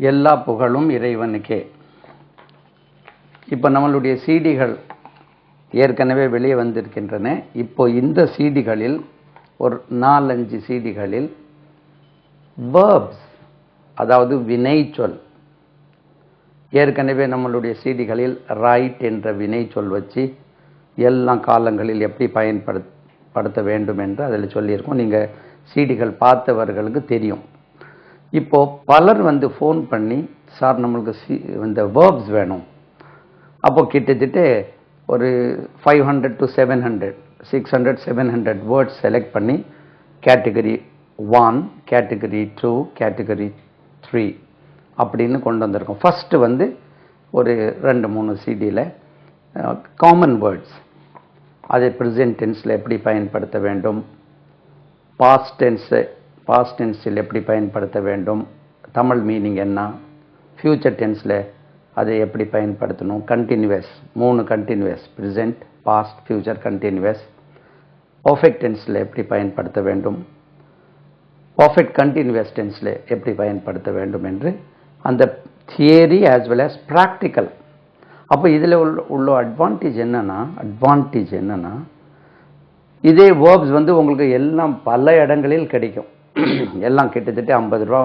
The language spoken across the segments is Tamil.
எல்லா புகழும் இறைவனுக்கே. இப்போ நம்மளுடைய சிடிகள் ஏற்கனவே வெளியே வந்திருக்கின்றன. இப்போ இந்த சிடிகளில் ஒரு 4-5 சிடிகளில் வேர்ப்ஸ், அதாவது வினைச்சொல், ஏற்கனவே நம்மளுடைய சிடிகளில் ரைட் என்ற வினைச்சொல் வச்சு எல்லா காலங்களில் எப்படி பயன்படுத்த வேண்டும் என்று அதில் சொல்லியிருக்கோம். நீங்கள் சிடிகள் பார்த்தவர்களுக்கு தெரியும். இப்போ பலர் ஃபோன் பண்ணி, சார் நம்மளுக்கு இந்த வேர்ப்ஸ் வேணும். அப்போ கிட்டத்தட்ட ஒரு 500 to 700 600 700 வேர்ட்ஸ் செலக்ட் பண்ணி கேட்டகரி 1, கேட்டகரி 2, கேட்டகரி 3 அப்படின்னு கொண்டு வந்திருக்கோம். ஃபர்ஸ்ட் ஒரு 2-3 சிடியில் காமன் வேர்ட்ஸ், அதை ப்ரெசன்ட் டென்ஸில் எப்படி பயன்படுத்த வேண்டும், பாஸ்ட் டென்ஸில் எப்படி பயன்படுத்த வேண்டும், தமிழ் மீனிங் என்ன, ஃபியூச்சர் டென்ஸில் அதை எப்படி பயன்படுத்தணும், continuous 3 continuous, present, past, future continuous, perfect டென்ஸில் எப்படி பயன்படுத்த வேண்டும், பர்ஃபெக்ட் கண்டினியூஸ் டென்ஸில் எப்படி பயன்படுத்த வேண்டும் என்று அந்த theory as well as practical. அப்போ இதில் உள்ள அட்வான்டேஜ் என்னன்னா இதே வேர்ப்ஸ் உங்களுக்கு எல்லாம் பல இடங்களில் கிடைக்கும். எல்லாம் கிட்டத்தட்ட 50 ரூபா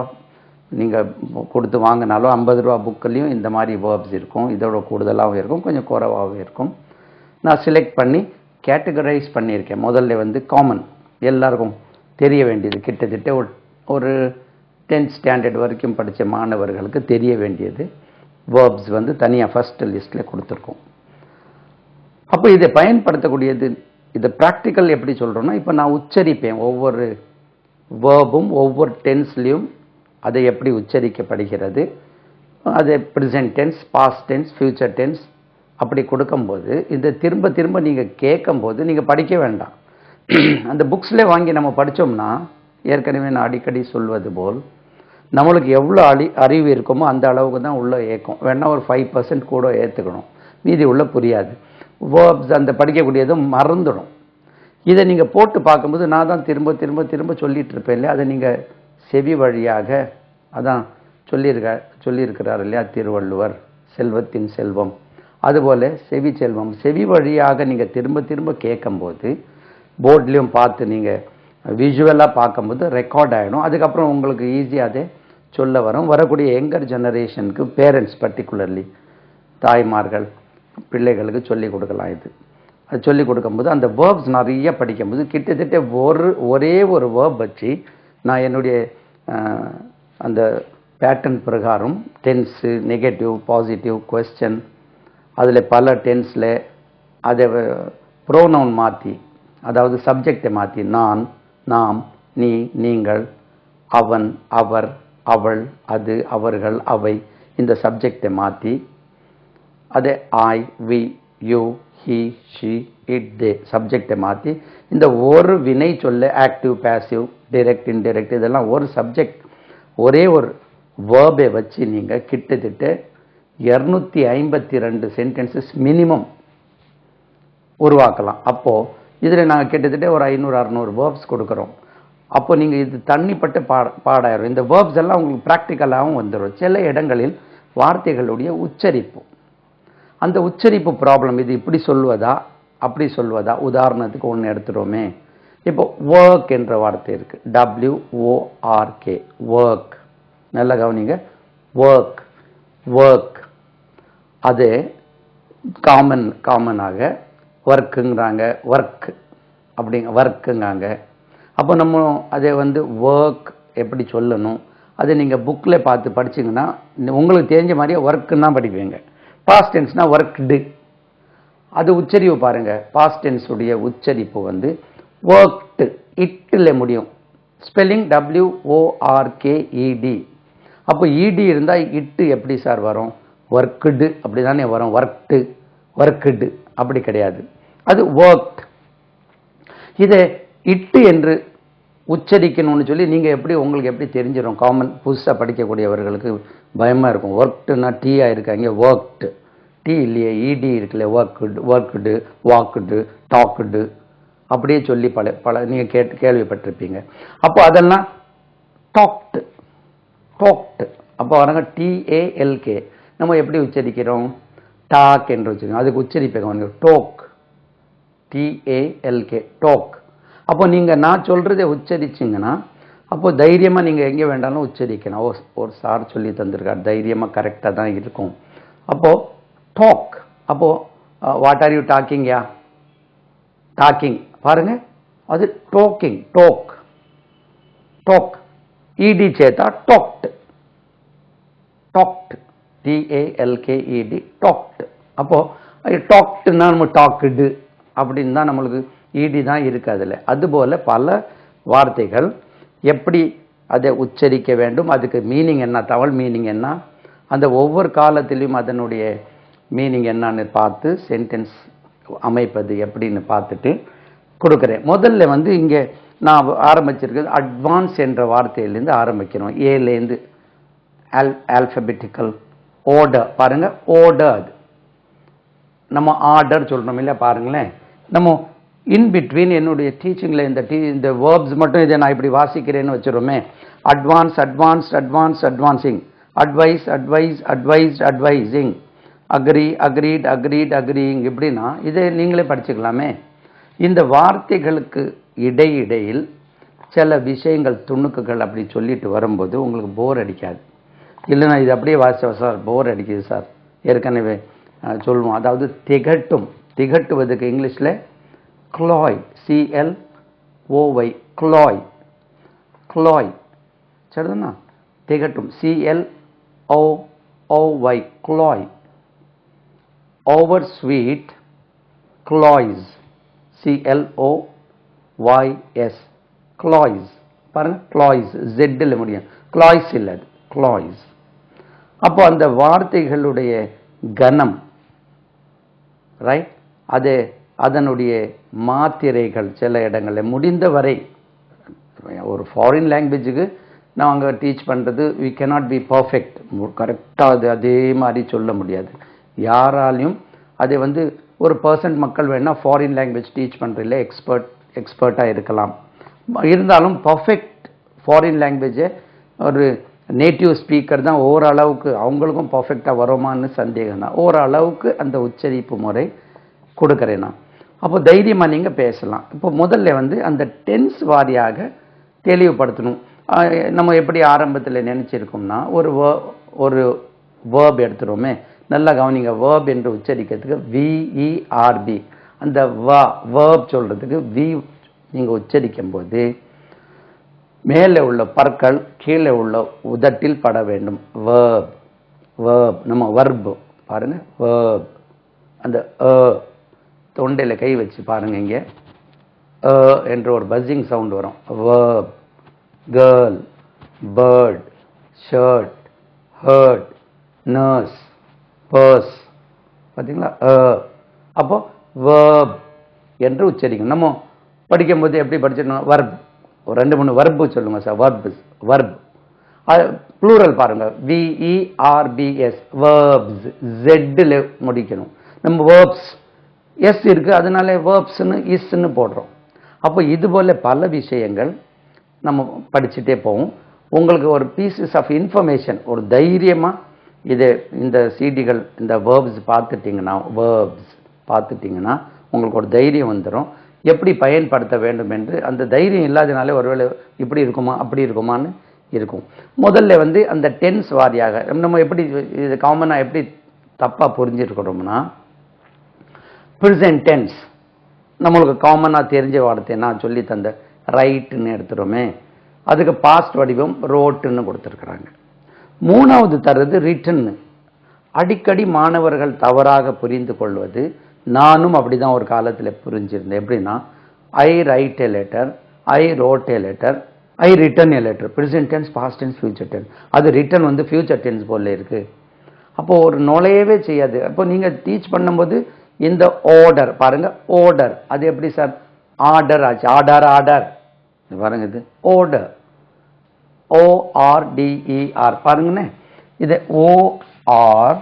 நீங்கள் கொடுத்து வாங்கினாலும் 50 ரூபா புக்கிலையும் இந்த மாதிரி வேர்ப்ஸ் இருக்கும். இதோட கூடுதலாகவும் இருக்கும், கொஞ்சம் குறைவாகவும் இருக்கும். நான் செலக்ட் பண்ணி கேட்டகரைஸ் பண்ணியிருக்கேன். முதல்ல காமன், எல்லாருக்கும் தெரிய வேண்டியது, கிட்டத்தட்ட ஒரு 10th ஸ்டாண்டர்ட் வரைக்கும் படித்த மாணவர்களுக்கு தெரிய வேண்டியது வேர்ப்ஸ் தனியாக ஃபர்ஸ்ட் லிஸ்ட்டில் கொடுத்துருக்கோம். அப்போ இதை பயன்படுத்தக்கூடியது, இதை ப்ராக்டிக்கல் எப்படி சொல்கிறோன்னா, இப்போ நான் உச்சரிப்பேன் ஒவ்வொரு வேர்பும் ஒவ்வொரு டென்ஸ்லையும் அதை எப்படி உச்சரிக்கப்படுகிறது, அது present tense, past tense, future tense அப்படி கொடுக்கும்போது இதை திரும்ப திரும்ப நீங்கள் கேட்கும்போது நீங்கள் படிக்க வேண்டாம். அந்த புக்ஸ்லேயே வாங்கி நம்ம படித்தோம்னா, ஏற்கனவே நான் அடிக்கடி சொல்வது போல், நம்மளுக்கு எவ்வளோ அறிவு இருக்குமோ அந்த அளவுக்கு தான் உள்ளே ஏற்கும். வேணால் ஒரு 5% கூட ஏற்றுக்கணும், மீதி உள்ள புரியாது. வேர்ப்ஸ் அந்த படிக்கக்கூடியதும் மறந்துடும். இதை நீங்கள் போட்டு பார்க்கும்போது நான் தான் திரும்ப திரும்ப திரும்ப சொல்லிட்டு இருப்பேன் இல்லையா, அதை நீங்கள் செவி வழியாக, அதான் சொல்லியிருக்கிறார் இல்லையா திருவள்ளுவர், செல்வத்தின் செல்வம், அதுபோல் செவி செல்வம், செவி வழியாக நீங்கள் திரும்ப திரும்ப கேட்கும்போது, போர்ட்லேயும் பார்த்து நீங்கள் விஷுவலாக பார்க்கும்போது ரெக்கார்ட் ஆகிடும். அதுக்கப்புறம் உங்களுக்கு ஈஸியாக அதை சொல்ல வரும். வரக்கூடிய யங்கர் ஜெனரேஷனுக்கு, பேரண்ட்ஸ் பர்டிகுலர்லி தாய்மார்கள் பிள்ளைகளுக்கு சொல்லிக் கொடுக்கலாம். அது சொல்லிக் கொடுக்கும்போது அந்த வேர்ப்ஸ் நிறைய படிக்கும்போது கிட்டத்தட்ட ஒரே ஒரு வேர்ப் வச்சு நான் என்னுடைய அந்த பேட்டர்ன் பிரகாரம் டென்ஸு, நெகட்டிவ், பாசிட்டிவ், கொஸ்டின், அதில் பல டென்ஸில் அதை ப்ரோனவுன் மாற்றி, அதாவது சப்ஜெக்டை மாற்றி, நான், நாம், நீ, நீங்கள், அவன், அவர், அவள், அது, அவர்கள், அவை, இந்த சப்ஜெக்டை மாற்றி, அதே I, we, you, he, she, it, they சப்ஜெக்டை மாற்றி இந்த ஒரு வினை சொல்ல ஆக்டிவ், பேசிவ், டைரக்ட், இன்டைரக்ட் இதெல்லாம் ஒரு சப்ஜெக்ட், ஒரே ஒரு வேர்பை வச்சு நீங்கள் கிட்டத்தட்ட 252 சென்டென்சஸ் மினிமம் உருவாக்கலாம். அப்போது இதில் நாங்கள் கிட்டத்தட்ட ஒரு 500-600 வேர்ப்ஸ் கொடுக்குறோம். அப்போ நீங்கள் இது தண்ணிப்பட்ட பாடாயிரும். இந்த வேர்ப்ஸ் எல்லாம் உங்களுக்கு ப்ராக்டிக்கலாகவும் வந்துடும். சில இடங்களில் வார்த்தைகளுடைய உச்சரிப்பு, அந்த உச்சரிப்பு ப்ராப்ளம், இது இப்படி சொல்வதா அப்படி சொல்வதா, உதாரணத்துக்கு ஒன்று எடுத்துட்டோமே, இப்போ ஒர்க் என்ற வார்த்தை இருக்குது, WORK, ஒர்க், நல்ல கவனிங்க, ஒர்க், அது காமனாக ஒர்க்குங்கிறாங்க, ஒர்க்குங்காங்க. அப்போ நம்ம அதை ஒர்க் எப்படி சொல்லணும், அதை நீங்கள் புக்கில் பார்த்து படிச்சிங்கன்னா உங்களுக்கு தெரிஞ்ச மாதிரியே ஒர்க்குன்னு தான் படிப்பீங்க. பாஸ்ட் டென்ஸ்னா ஒர்க்டு, அது உச்சரிப்பு பாருங்கள். பாஸ்ட் டென்ஸ் உடைய உச்சரிப்பு ஒர்க்டு, இட்டில் முடியும். Spelling WORKED. அப்போ ED இருந்தால் இட்டு எப்படி சார் வரும், ஒர்க்குடு அப்படி தானே வரும், ஒர்க்குடு அப்படி கிடையாது, அது ஒர்க்ட். இதை இட்டு என்று உச்சரிக்கணும்னு சொல்லி நீங்கள் உங்களுக்கு எப்படி தெரிஞ்சிடும், காமன் புதுசாக படிக்கக்கூடியவர்களுக்கு பயமாக இருக்கும். ஒர்க்டுன்னா டீயாக இருக்காங்க, ஒர்க்டு டீ இல்லையே, ED இருக்குல்ல, ஒர்க்குடு, வாக்குடு, டாக்குடு அப்படியே சொல்லி பல நீங்கள் கேள்விப்பட்டிருப்பீங்க. அப்போ அதெல்லாம் டாக்டு அப்போ பாருங்க TALK. நம்ம எப்படி உச்சரிக்கிறோம்? டாக் என்று உச்சரிக்கிறோம். அதுக்கு உச்சரிப்பேங்க டோக், TALK, டோக். அப்போ நீங்கள் நான் சொல்கிறத உச்சரிச்சிங்கன்னா அப்போ தைரியமாக நீங்கள் எங்கே வேண்டாலும் உச்சரிக்கணும். ஒரு சார் சொல்லி தந்திருக்கார், தைரியமாக கரெக்டாக தான் இருக்கும். அப்போது டாக். அப்போது what are you talking? Yeah talking பாருங்க, அது டோக்கிங், டோக், டோக். இடி சேத்தா டாக்ட், டாக்ட், TALKED, டாக்ட். அப்போது டாக்ட்னா நம்ம டாக்குடு அப்படின்னு தான் நம்மளுக்கு இடி தான் இருக்குது அதில். அதுபோல் பல வார்த்தைகள் எப்படி அதை உச்சரிக்க வேண்டும், அதுக்கு மீனிங் என்ன, தமிழ் மீனிங் என்ன, அந்த ஒவ்வொரு காலத்திலையும் அதனுடைய மீனிங் என்னன்னு பார்த்து சென்டென்ஸ் அமைப்பது எப்படின்னு பார்த்துட்டு கொடுக்குறேன். முதல்ல இங்கே நான் ஆரம்பிச்சிருக்கிறது அட்வான்ஸ் என்ற வார்த்தையிலேருந்து ஆரம்பிக்கிறோம். ஏலேருந்து ஆல்ஃபபெட்டிக்கல் ஆர்டர். பாருங்கள், ஆர்டர். அது நம்ம ஆர்டர் சொல்கிறோம் இல்லையா? பாருங்களேன், நம்ம இன் பிட்வீன் என்னுடைய டீச்சிங்கில் இந்த வேர்ப்ஸ் மட்டும் இதை நான் இப்படி வாசிக்கிறேன்னு வச்சுருமே. Advance, advance, advance, advancing, advise, advise, advised, advising, agree, agreed, agreed, agreeing, இப்படின்னா இதை நீங்களே படிச்சுக்கலாமே. இந்த வார்த்தைகளுக்கு இடையிடையில் சில விஷயங்கள், துணுக்குகள் அப்படி சொல்லிட்டு வரும்போது உங்களுக்கு போர் அடிக்காது. இல்லைன்னா இது அப்படியே வாசிச்சோம் சார், போர் அடிக்குது சார், ஏற்கனவே சொல்லுவோம். அதாவது திகட்டும். திகட்டுவதுக்கு இங்கிலீஷில் க்ளாய், CLOY, க்ளாய், க்ளாய். சரிதானா? திகட்டும், CLOOY, cloy. Over sweet, cloys, CLOYS, cloys. பாருங்க, க்ளாய்ஸ், ஜெட்டில் முடியும், க்ளாய்ஸ் இல்லை, அது க்ளாய்ஸ். அப்போ அந்த வார்த்தைகளுடைய கனம், ரைட், அது அதனுடைய மாத்திரைகள் சில இடங்களில் முடிந்தவரை ஒரு ஃபாரின் லாங்குவேஜுக்கு நாங்கள் டீச் பண்ணுறது வி கேனாட் பி பர்ஃபெக்ட், கரெக்டாக அது அதே மாதிரி சொல்ல முடியாது யாராலையும். அதை ஒரு % மக்கள் வேணால் ஃபாரின் லாங்குவேஜ் டீச் பண்ணுறதுல எக்ஸ்பர்ட்டாக இருக்கலாம். இருந்தாலும் பர்ஃபெக்ட் ஃபாரின் லாங்குவேஜை ஒரு நேட்டிவ் ஸ்பீக்கர் தான் ஓரளவுக்கு, அவங்களுக்கும் பர்ஃபெக்டாக வருமானு சந்தேகம் தான். ஓரளவுக்கு அந்த உச்சரிப்பு முறை கொடுக்குறேன் நான். அப்போ தைரியமாக நீங்கள் பேசலாம். இப்போ முதல்ல அந்த டென்ஸ் வாரியாக தெளிவுபடுத்தணும். நம்ம எப்படி ஆரம்பத்தில் நினச்சிருக்கோம்னா ஒரு வேர்ப் எடுத்துகிறோமே, நல்லா கவனிங்க. வேர்ப் என்று உச்சரிக்கிறதுக்கு VERB, அந்த வேர்ப் சொல்கிறதுக்கு வி நீங்கள் உச்சரிக்கும் போது மேலே உள்ள பற்கள் கீழே உள்ள உதட்டில் பட வேண்டும். வேர்ப், வேர்ப், நம்ம வர்பு பாருங்கள், வேர்ப். அந்த தொண்டையில் கை வச்சு பாருங்கள், இங்கே என்ற ஒரு பஸ்ஸிங் சவுண்ட் வரும். Verb, girl, bird, shirt, hurt, nurse, purse. பார்த்தீங்களா? அப்போ வேர்ப் என்று உச்சரிக்கணும். நம்ம படிக்கும்போது எப்படி படிச்சிடணும்? வர்ப், ஒரு 2-3 வர்பு சொல்லுங்கள் சார். வர்ப் ப்ளூரல் பாருங்கள், VERBS, வேர்ப்ஸ், ஜெட்டில் முடிக்கணும். நம்ம வேர்ப்ஸ் எஸ் இருக்குது, அதனால வேர்ப்ஸ்ன்னு இஸ்ன்னு போடுறோம். அப்போ இதுபோல் பல விஷயங்கள் நம்ம படிச்சுட்டே போவோம். உங்களுக்கு ஒரு பீசஸ் ஆஃப் இன்ஃபர்மேஷன், ஒரு தைரியமாக இந்த சிடிகள், இந்த வேர்ப்ஸ் பார்த்துட்டிங்கன்னா உங்களுக்கு ஒரு தைரியம் வந்துடும். எப்படி பயன்படுத்த வேண்டும் என்று. அந்த தைரியம் இல்லாதனாலே ஒருவேளை இப்படி இருக்குமா அப்படி இருக்குமான்னு இருக்கும். முதல்ல அந்த டென்ஸ் வாரியாக நம்ம எப்படி இது காமனாக எப்படி தப்பாக புரிஞ்சிருக்கிறோம்னா, ப்ரெசன்ட் டென்ஸ் நம்மளுக்கு காமனாக தெரிஞ்ச வார்த்தை நான் சொல்லி தந்த ரைட்டுன்னு எடுத்துகிறோமே, அதுக்கு பாஸ்ட் வடிவம் ரோட்டுன்னு கொடுத்துருக்குறாங்க. 3வது தருது ரிட்டன்னு. அடிக்கடி மாணவர்கள் தவறாக புரிந்து கொள்வது, நானும் அப்படி தான் ஒரு காலத்தில் புரிஞ்சிருந்தேன். எப்படின்னா, I write a letter, I wrote a letter, I written a letter. Present tense, past tense, future tense. அது ரிட்டன் ஃபியூச்சர் டென்ஸ் போல இருக்குது. அப்போது ஒரு நுழையவே செய்யாது. அப்போ நீங்கள் டீச் பண்ணும்போது இந்த ஆர்டர் பாருங்கள், ஆர்டர் அது எப்படி சார் ஆர்டர் ஆச்சு? ஆர்டர் பாருங்க, இது ஆர்டர், ORDER பாருங்கண்ணே, இது ORDER.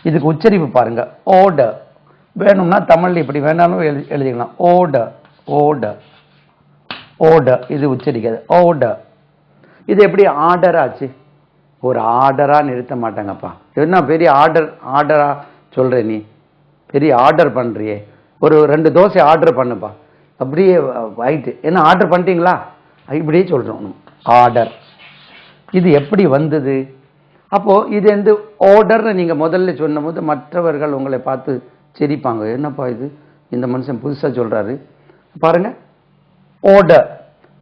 இதுக்கு உச்சரிப்பு பாருங்க, ஆர்டர். வேணும்னா தமிழ் இப்படி வேணாலும் எழுதிக்கலாம், ஆர்டர், ஆர்டர், ஆர்டர். இது உச்சரிக்காது, ஆர்டர். இது எப்படி ஆர்டர் ஆச்சு? ஒரு ஆர்டரா நிறுத்த மாட்டாங்கப்பா. என்ன பெரிய ஆர்டரா சொல்ற நீ? பெரிய ஆர்டர் பண்றியே. ஒரு 2 தோசை ஆர்டர் பண்ணுப்பா. அப்படியே ஆயிட்டு. என்ன ஆர்டர் பண்ணிட்டீங்களா? இப்படியே சொல்றோம் ஆர்டர். இது எப்படி வந்தது? அப்போ இது வந்து ஆர்டர்னு நீங்க முதல்ல சொன்னபோது மற்றவர்கள் உங்களை பார்த்து சிரிப்பாங்க. என்னப்பா இது, இந்த மனுஷன் புதுசா சொல்றாரு பாருங்க. ஆர்டர்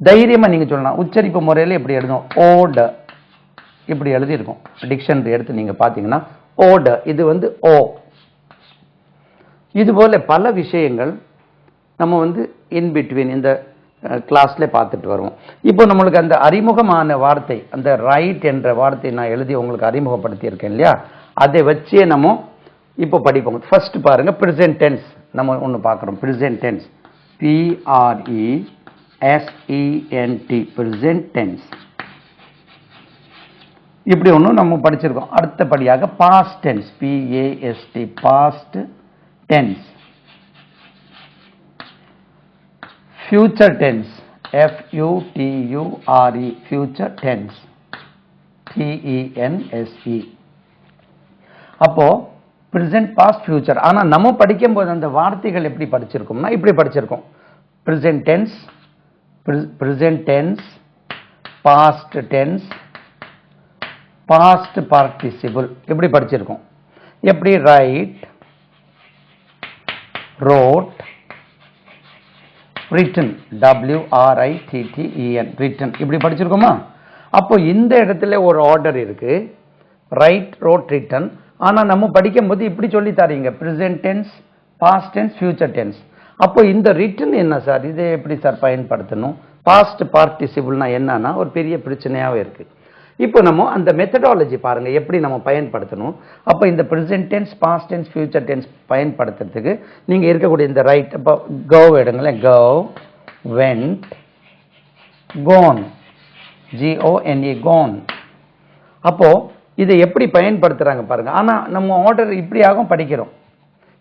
தைரியமா நீங்க சொல்லலாம். உச்சரிப்பு முறையில எப்படி எழுதும்? ஆர்டர் இப்படி எழுதி இருக்கும். டிக்ஷனரி எடுத்து நீங்க பாத்தீங்கன்னா ஆர்டர். இது வந்து ஓ. இது போல பல விஷயங்கள் நம்ம வந்து இன் பிட்வீன் இந்த கிளாஸ்ல பார்த்துட்டு வருவோம். இப்போ நம்மளுக்கு அந்த அறிமுகமான வார்த்தை, அந்த ரைட் என்ற வார்த்தை நான் எழுதி உங்களுக்கு அறிமுகப்படுத்தி இருக்கேன் இல்லையா, அதை வச்சே நம்ம இப்போ படிப்போம். ஃபர்ஸ்ட் பாருங்க, பிரசன்ட் டென்ஸ் நம்ம ஒன்று பார்க்குறோம். Present tense, PRESENT, present tense. இப்படி ஒன்று நம்ம படிச்சிருக்கோம். அடுத்தபடியாக past tense, PAST, past tense. future tense, FUTURE, future tense, TENSE. அப்போ present, past, future. ஆனா நம்ம படிக்கும்போது அந்த வார்த்தைகள் எப்படி படிச்சிருக்கோம்னா இப்படி படிச்சிருக்கோம். present tense, past tense, past participle இப்படி படிச்சிருக்கோம். எப்படி write, wrote, written, WRITTEN, written இப்படி படிச்சிருக்கோமா? அப்போ இந்த இடத்துல ஒரு ஆர்டர் இருக்கு, ரைட், ரோட், ரிட்டன். ஆனா நம்ம படிக்கும்போது இப்படி சொல்லி தரீங்க, present tense, past tense, future tense. அப்போ இந்த ரிட்டன் என்ன சார், இதை எப்படி சார் பயன்படுத்தணும்? பாஸ்ட் பார்ட்டிசிபிள்னா என்னன்னா ஒரு பெரிய பிரச்சனையாவே இருக்கு. இப்போ நம்ம அந்த மெத்தடாலஜி பாருங்க எப்படி நம்ம பயன்படுத்தணும். அப்போ இந்த present tense, past tense, future tense பயன்படுத்துறதுக்கு நீங்க இருக்கக்கூடிய இந்த ரைட், அப்போ கோ எடுங்களேன். Go, went, gone, GONE, gone. அப்போ இதை எப்படி பயன்படுத்துறாங்க பாருங்க. ஆனா நம்ம ஆர்டர் இப்படியாகவும் படிக்கிறோம்.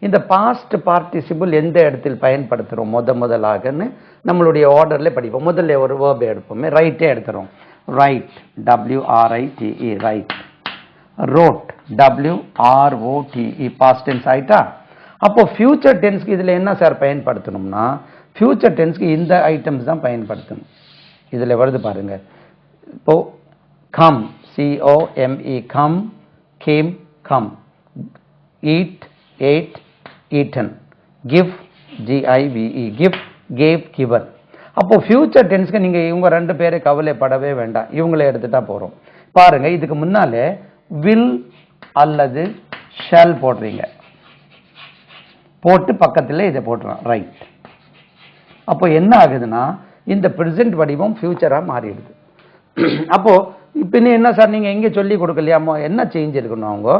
இந்த பாஸ்ட் பார்ட்டிசிபிள் எந்த இடத்தில் பயன்படுத்துறோம் முதலாகன்னு நம்மளுடைய ஆர்டர்ல படிப்போம். முதல்ல ஒரு வேர்ப் எடுப்போமே, ரைட்டே எடுத்துறோம். Write, WRITE, write. Wrote, WROTE, past tense ஆயிட்டா. அப்போ ஃபியூச்சர் டென்ஸ்க்கு இதுல என்ன சார் பயன்படுத்தணும்னா, ஃபியூச்சர் டென்ஸ்க்கு இந்த ஐட்டம்ஸ் தான் பயன்படுத்தணும். இதுல வருது பாருங்க. இப்போ come, COME, come, game, come. Eat, ate, eaten. give, GIVE, give, gave, given. அப்போ ஃபியூச்சர் டென்ஸ்க்கு நீங்க இவங்க 2 பேரை கவலைப்படவே வேண்டாம், இவங்களை எடுத்துட்டா போறோம். பாருங்க, இதுக்கு முன்னாலே will அல்லது shall போடுறீங்க, போட்டு பக்கத்துல இதை போட்டுறோம், ரைட். அப்போ என்ன ஆகுதுன்னா இந்த பிரசன்ட் வடிவம் ஃபியூச்சரா மாறிடுது. அப்போ இப்ப என்ன சார் நீங்க எங்க சொல்லி கொடுக்கலையாமோ, என்ன சேஞ்ச் இருக்கணும்? அவங்க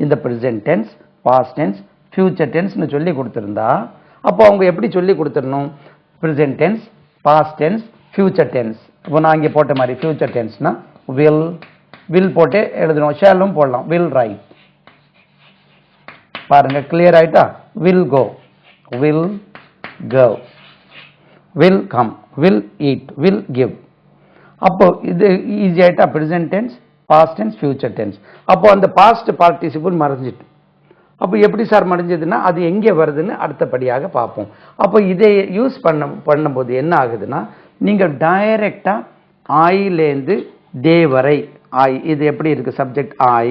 இந்த present tense, past tense, future டென்ஸ்னு சொல்லி கொடுத்திருந்தா அப்போ அவங்க எப்படி சொல்லி கொடுத்துடணும்? Present tense, past tense, future tense. இப்போ நான் இங்கே போட்ட மாதிரி ஃபியூச்சர் டென்ஸ்னா வில் போட்டு எழுதணும், ஷேலும் போடலாம். Will write. பாருங்க கிளியர் ஆயிட்டா? Will go, will go, will come, will eat, will give. அப்போ இது ஈஸி ஆயிட்டா? Present tense, past tense, future tense. அப்போ அந்த பாஸ்ட் பார்ட்டிசிபிள் மறைஞ்சிட்டு. அப்போ எப்படி சார் மறைஞ்சதுன்னா அது எங்கே வருதுன்னு அடுத்தபடியாக பார்ப்போம். அப்போ இதை யூஸ் பண்ணும்போது என்ன ஆகுதுன்னா, நீங்க டைரக்டா ஐலேருந்து தே வரை, ஐ இது எப்படி இருக்கு? Subject I,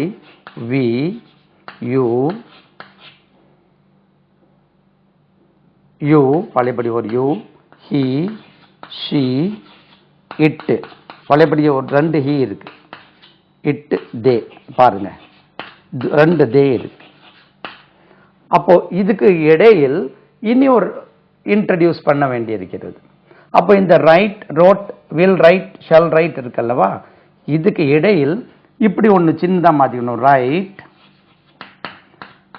we, you, you பழையபடி ஒரு யூ, ஹி, ஷி, இட் பழையபடி ஒரு 2 ஹி இருக்கு, இட், தே. பாருங்க 2 தே இருக்கு. அப்போ இதுக்கு இடையில் இனி ஒரு இன்ட்ரடியூஸ் பண்ண வேண்டியிருக்கிறது. அப்போ இந்த write, wrote, will write, shall write இருக்கல்லவா, இதுக்கு இடையில் இப்படி ஒன்று சின்னதா மாத்திக்கணும், ரைட்.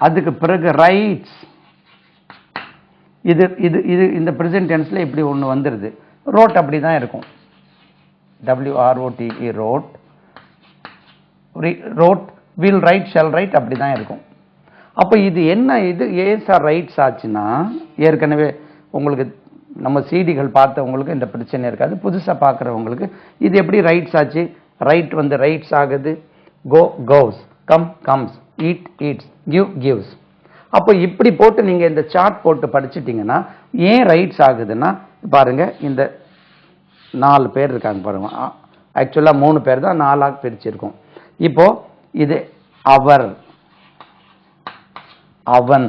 அதுக்கு பிறகு ரைட்ஸ். இது இது இது இந்த பிரசன்ட் டென்ஸ்ல இப்படி ஒன்று வந்துருது. ரோட் அப்படி தான் இருக்கும், WROTE, road. Road, will write, shall right அப்படி தான் இருக்கும். அப்போ இது என்ன, இது ஏன் சார் ரைட்ஸ் ஆச்சுன்னா, ஏற்கனவே உங்களுக்கு நம்ம சிடிகள் பார்த்தவங்களுக்கு இந்த பிரச்சனை இருக்காது, புதுசாக பார்க்குறவங்களுக்கு இது எப்படி ரைட்ஸ் ஆச்சு? ரைட் வந்து ரைட்ஸ் ஆகுது, go goes, come comes, eat eats, give gives. அப்போ இப்படி போட்டு நீங்க இந்த சார்ட் போட்டு படிச்சிட்டீங்கன்னா ஏன் ரைட்ஸ் ஆகுதுன்னா பாருங்க, இந்த 4 பேர் இருக்காங்க பாருங்க. ஆக்சுவலா 3 பேர் தான் 4ஆக பிரிச்சிருக்கோம். இப்போ இது அவர், அவன்,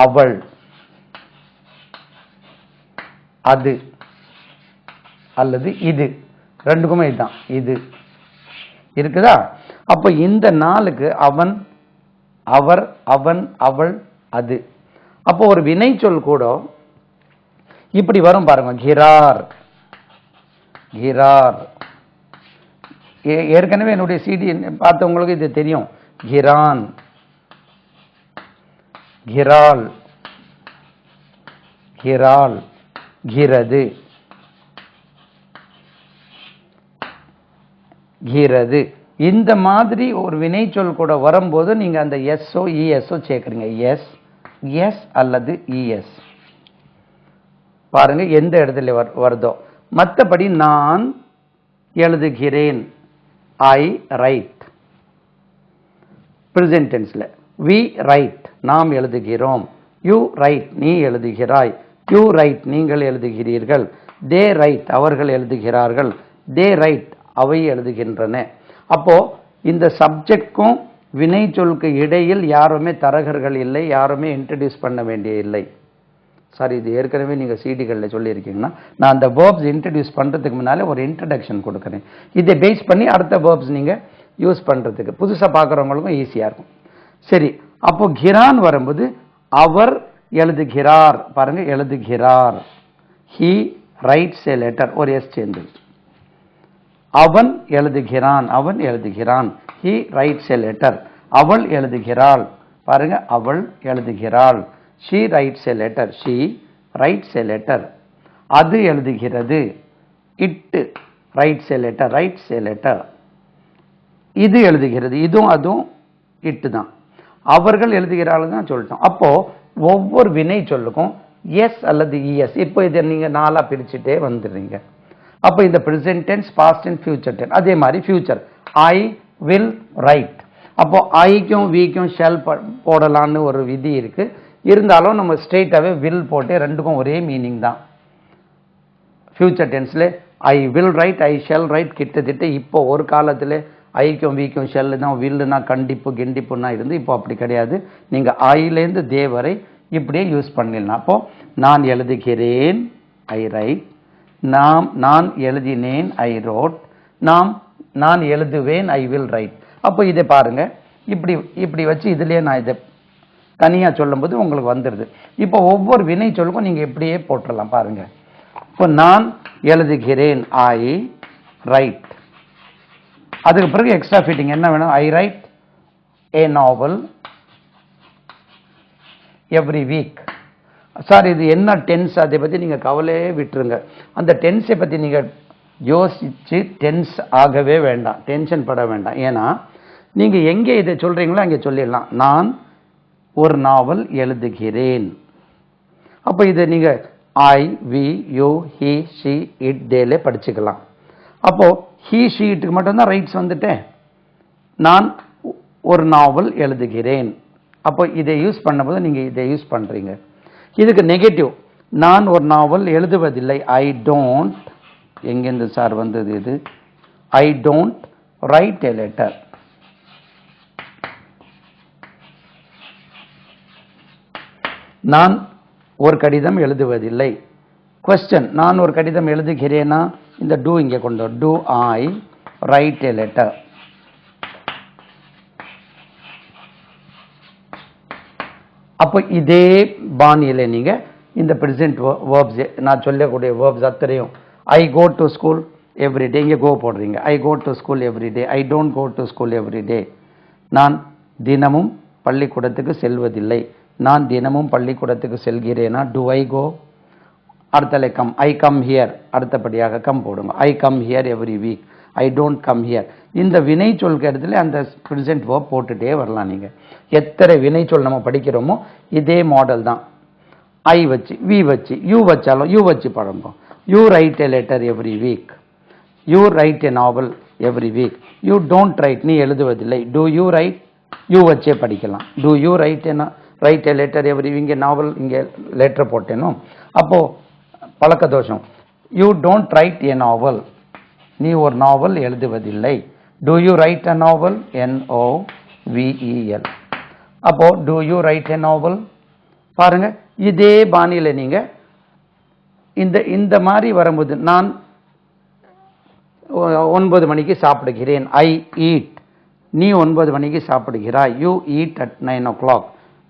அவள், அது அல்லது இது, ரெண்டுக்குமே இதுதான், இது இருக்குதா? அப்ப இந்த 4க்கு அவன், அவர், அவன், அவள், அது. அப்போ ஒரு வினை சொல் கூட இப்படி வரும் பாருங்க. கிரார், கிரார். ஏற்கனவே என்னுடைய சிடி பார்த்தவங்களுக்கு இது தெரியும். கிரான், கிரால், கிரால், கிரது, கிரது. இந்த மாதிரி ஒரு வினைச்சொல் கூட வரும்போது நீங்க அந்த எஸ்ஓ இஎஸ்ஓ சேர்க்கிறீங்க. எஸ், எஸ் அல்லது இஎஸ். பாருங்க எந்த இடத்துல வருதோ. மற்றபடி நான் எழுதுகிறேன், ஐ ரைட். பிரசன்ட் டென்ஸ்ல வி ரைட், நாம் எழுதுகிறோம். யூ ரைட், நீ எழுதுகிறாய். யூ ரைட், நீங்கள் எழுதுகிறீர்கள். தே ரைட், அவர்கள் எழுதுகிறார்கள். தே ரைட், அவை எழுதுகின்றன. அப்போ இந்த சப்ஜெக்ட்க்கும் வினை சொல்லுக்கு இடையில் யாருமே தரகர்கள் இல்லை, யாருமே இன்ட்ரடியூஸ் பண்ண வேண்டிய இல்லை. சாரி, இது ஏற்கனவே நீங்கள் சிடிகளில் சொல்லியிருக்கீங்கன்னா நான் அந்த வேர்ப்ஸ் இன்ட்ரடியூஸ் பண்ணுறதுக்கு முன்னாலே ஒரு இன்ட்ரடக்ஷன் கொடுக்குறேன். இதை பேஸ் பண்ணி அடுத்த வேர்ப்ஸ் நீங்கள் யூஸ் பண்ணுறதுக்கு புதுசாக பார்க்குறவங்களுக்கும் ஈஸியாக இருக்கும். சரி, அப்போ கிரான் வரும்போது அவர் எழுதுகிறார். பாருங்க, எழுதுகிறார். ஹி ரைட்ஸ் எ லெட்டர், ஒரு எஸ் சேர்ந்து. அவன் எழுதுகிறான், அவன் எழுதுகிறான். He writes a letter. அவள் எழுதுகிறாள். பாருங்க, அவள் எழுதுகிறாள். she writes a letter, she writes a letter. அது எழுதுகிறது. it writes a letter, writes a letter. இது எழுதுகிறது, இதுவும் அதுவும் இட்டு தான். அவர்கள் எழுதுகிறார்கள் தான் சொல்லிட்டோம். அப்போ ஒவ்வொரு வினை சொல்லுக்கும் எஸ் அல்லது இஎஸ். இப்போ இதை நீங்க 4ஆ பிரிச்சுட்டே வந்துடுறீங்க. அப்போ இந்த present tense, past tense, future tense. அதே மாதிரி ஃபியூச்சர் ஐ வில் ரைட். அப்போ ஐக்கும் விக்கும் ஷெல் போடலான்னு ஒரு விதி இருக்கு. இருந்தாலும் நம்ம ஸ்ட்ரெயிட்டாகவே வில் போட்டு ரெண்டுக்கும் ஒரே மீனிங் தான். ஃபியூச்சர் டென்ஸ்ல I will write, I shall write. கிட்டத்தட்ட இப்போ ஒரு காலத்தில் ஐக்கும் விக்கும் ஷெல்லு தான், வில்லுனா கண்டிப்பு கிண்டிப்புன்னா இருந்து இப்போ அப்படி கிடையாது. நீங்கள் ஐலேருந்து தே வரை இப்படியே யூஸ் பண்ணிடலாம். அப்போ நான் எழுதுகிறேன், ஐ ரைட். நான் எழுதினேன், ஐ ரோட். நான் எழுதுவேன், ஐ வில் ரைட். அப்போ இதை பாருங்க, இப்படி வச்சு இதுலேயே நான் இதை தனியாக சொல்லும்போது உங்களுக்கு வந்துடுது. இப்போ ஒவ்வொரு வினை சொல்லுக்கும் நீங்கள் இப்படியே போட்டுடலாம். பாருங்க, இப்போ நான் எழுதுகிறேன், ஐ ரைட். அதுக்கு பிறகு எக்ஸ்ட்ரா ஃபிட்டிங் என்ன வேணும்? ஐ right a novel every week. Sir, இது என்ன டென்ஸ்? அதை பற்றி நீங்கள் கவலையே விட்டுருங்க. அந்த டென்ஸை பற்றி நீங்கள் யோசித்து டென்ஸ் ஆகவே வேண்டாம், டென்ஷன் பட வேண்டாம். ஏன்னா நீங்கள் எங்கே இதை சொல்கிறீங்களோ அங்கே சொல்லிடலாம். நான் ஒரு நாவல் எழுதுகிறேன். அப்போ இதை நீங்கள் I, we, you, he, she, it, தேலே படிச்சுக்கலாம். அப்போ ஹி, ஷி, இட்டுக்கு மட்டும்தான் ரைட்ஸ் வந்துட்டேன். நான் ஒரு நாவல் எழுதுகிறேன். அப்போ இதை யூஸ் பண்ணும்போது நீங்கள் இதை யூஸ் பண்ணுறீங்க. இதுக்கு நெகட்டிவ், நான் ஒரு நாவல் எழுதுவதில்லை. ஐ டோன்ட், எங்கேருந்து சார் வந்தது இது? I don't write a letter. நான் ஒரு கடிதம் எழுதுவதில்லை. கொஸ்டின், நான் ஒரு கடிதம் எழுதுகிறேனா? இந்த டூ இங்கே கொண்டு வரும். Do I write a letter. அப்போ இதே பாணியில் நீங்கள் இந்த ப்ரெசென்ட் வேர்ப்ஸ், நான் சொல்லக்கூடிய வேர்ப்ஸ் அத்தனையும் I go to school every day, இங்கே கோ போடுறீங்க. I go to school every day. I don't go to school every day. நான் தினமும் பள்ளிக்கூடத்துக்கு செல்வதில்லை. நான் தினமும் பள்ளிக்கூடத்துக்கு செல்கிறேனா? Do I go? அடுத்தல கம், ஐ கம் ஹியர். அடுத்தபடியாக கம் போடுங்க. I come here every week. I don't come here. இந்த வினை சொல்கிற இடத்துல அந்த ப்ரெசென்ட் வேர்ப் போட்டுட்டே வரலாம். நீங்கள் எத்தனை வினை சொல் நம்ம படிக்கிறோமோ இதே மாடல் தான். ஐ வச்சு, வி வச்சு, யூ வச்சாலும் யூ வச்சு பழகும். You write a letter every week. You write a novel every week. You don't write, நீ எழுதுவதில்லை. டூ யூ ரைட், யூ வச்சே படிக்கலாம். Do you write a letter every week. இங்கே நாவல், இங்கே லெட்டர் போட்டேனோ, அப்போ பழக்க தோஷம். You don't write a novel, நீ ஒரு நாவல் எழுதுவதில்லை. Do you write a novel, NOVEL. அப்போ do you write a novel. பாருங்க, இதே பாணியில நீங்க இந்த மாதிரி வரும்போது, நான் 9 மணிக்கு சாப்பிடுகிறேன். ஐ ஈட், நீ 9 மணிக்கு சாப்பிடுகிறாய். யூ ஈட் அட் 9 o'clock,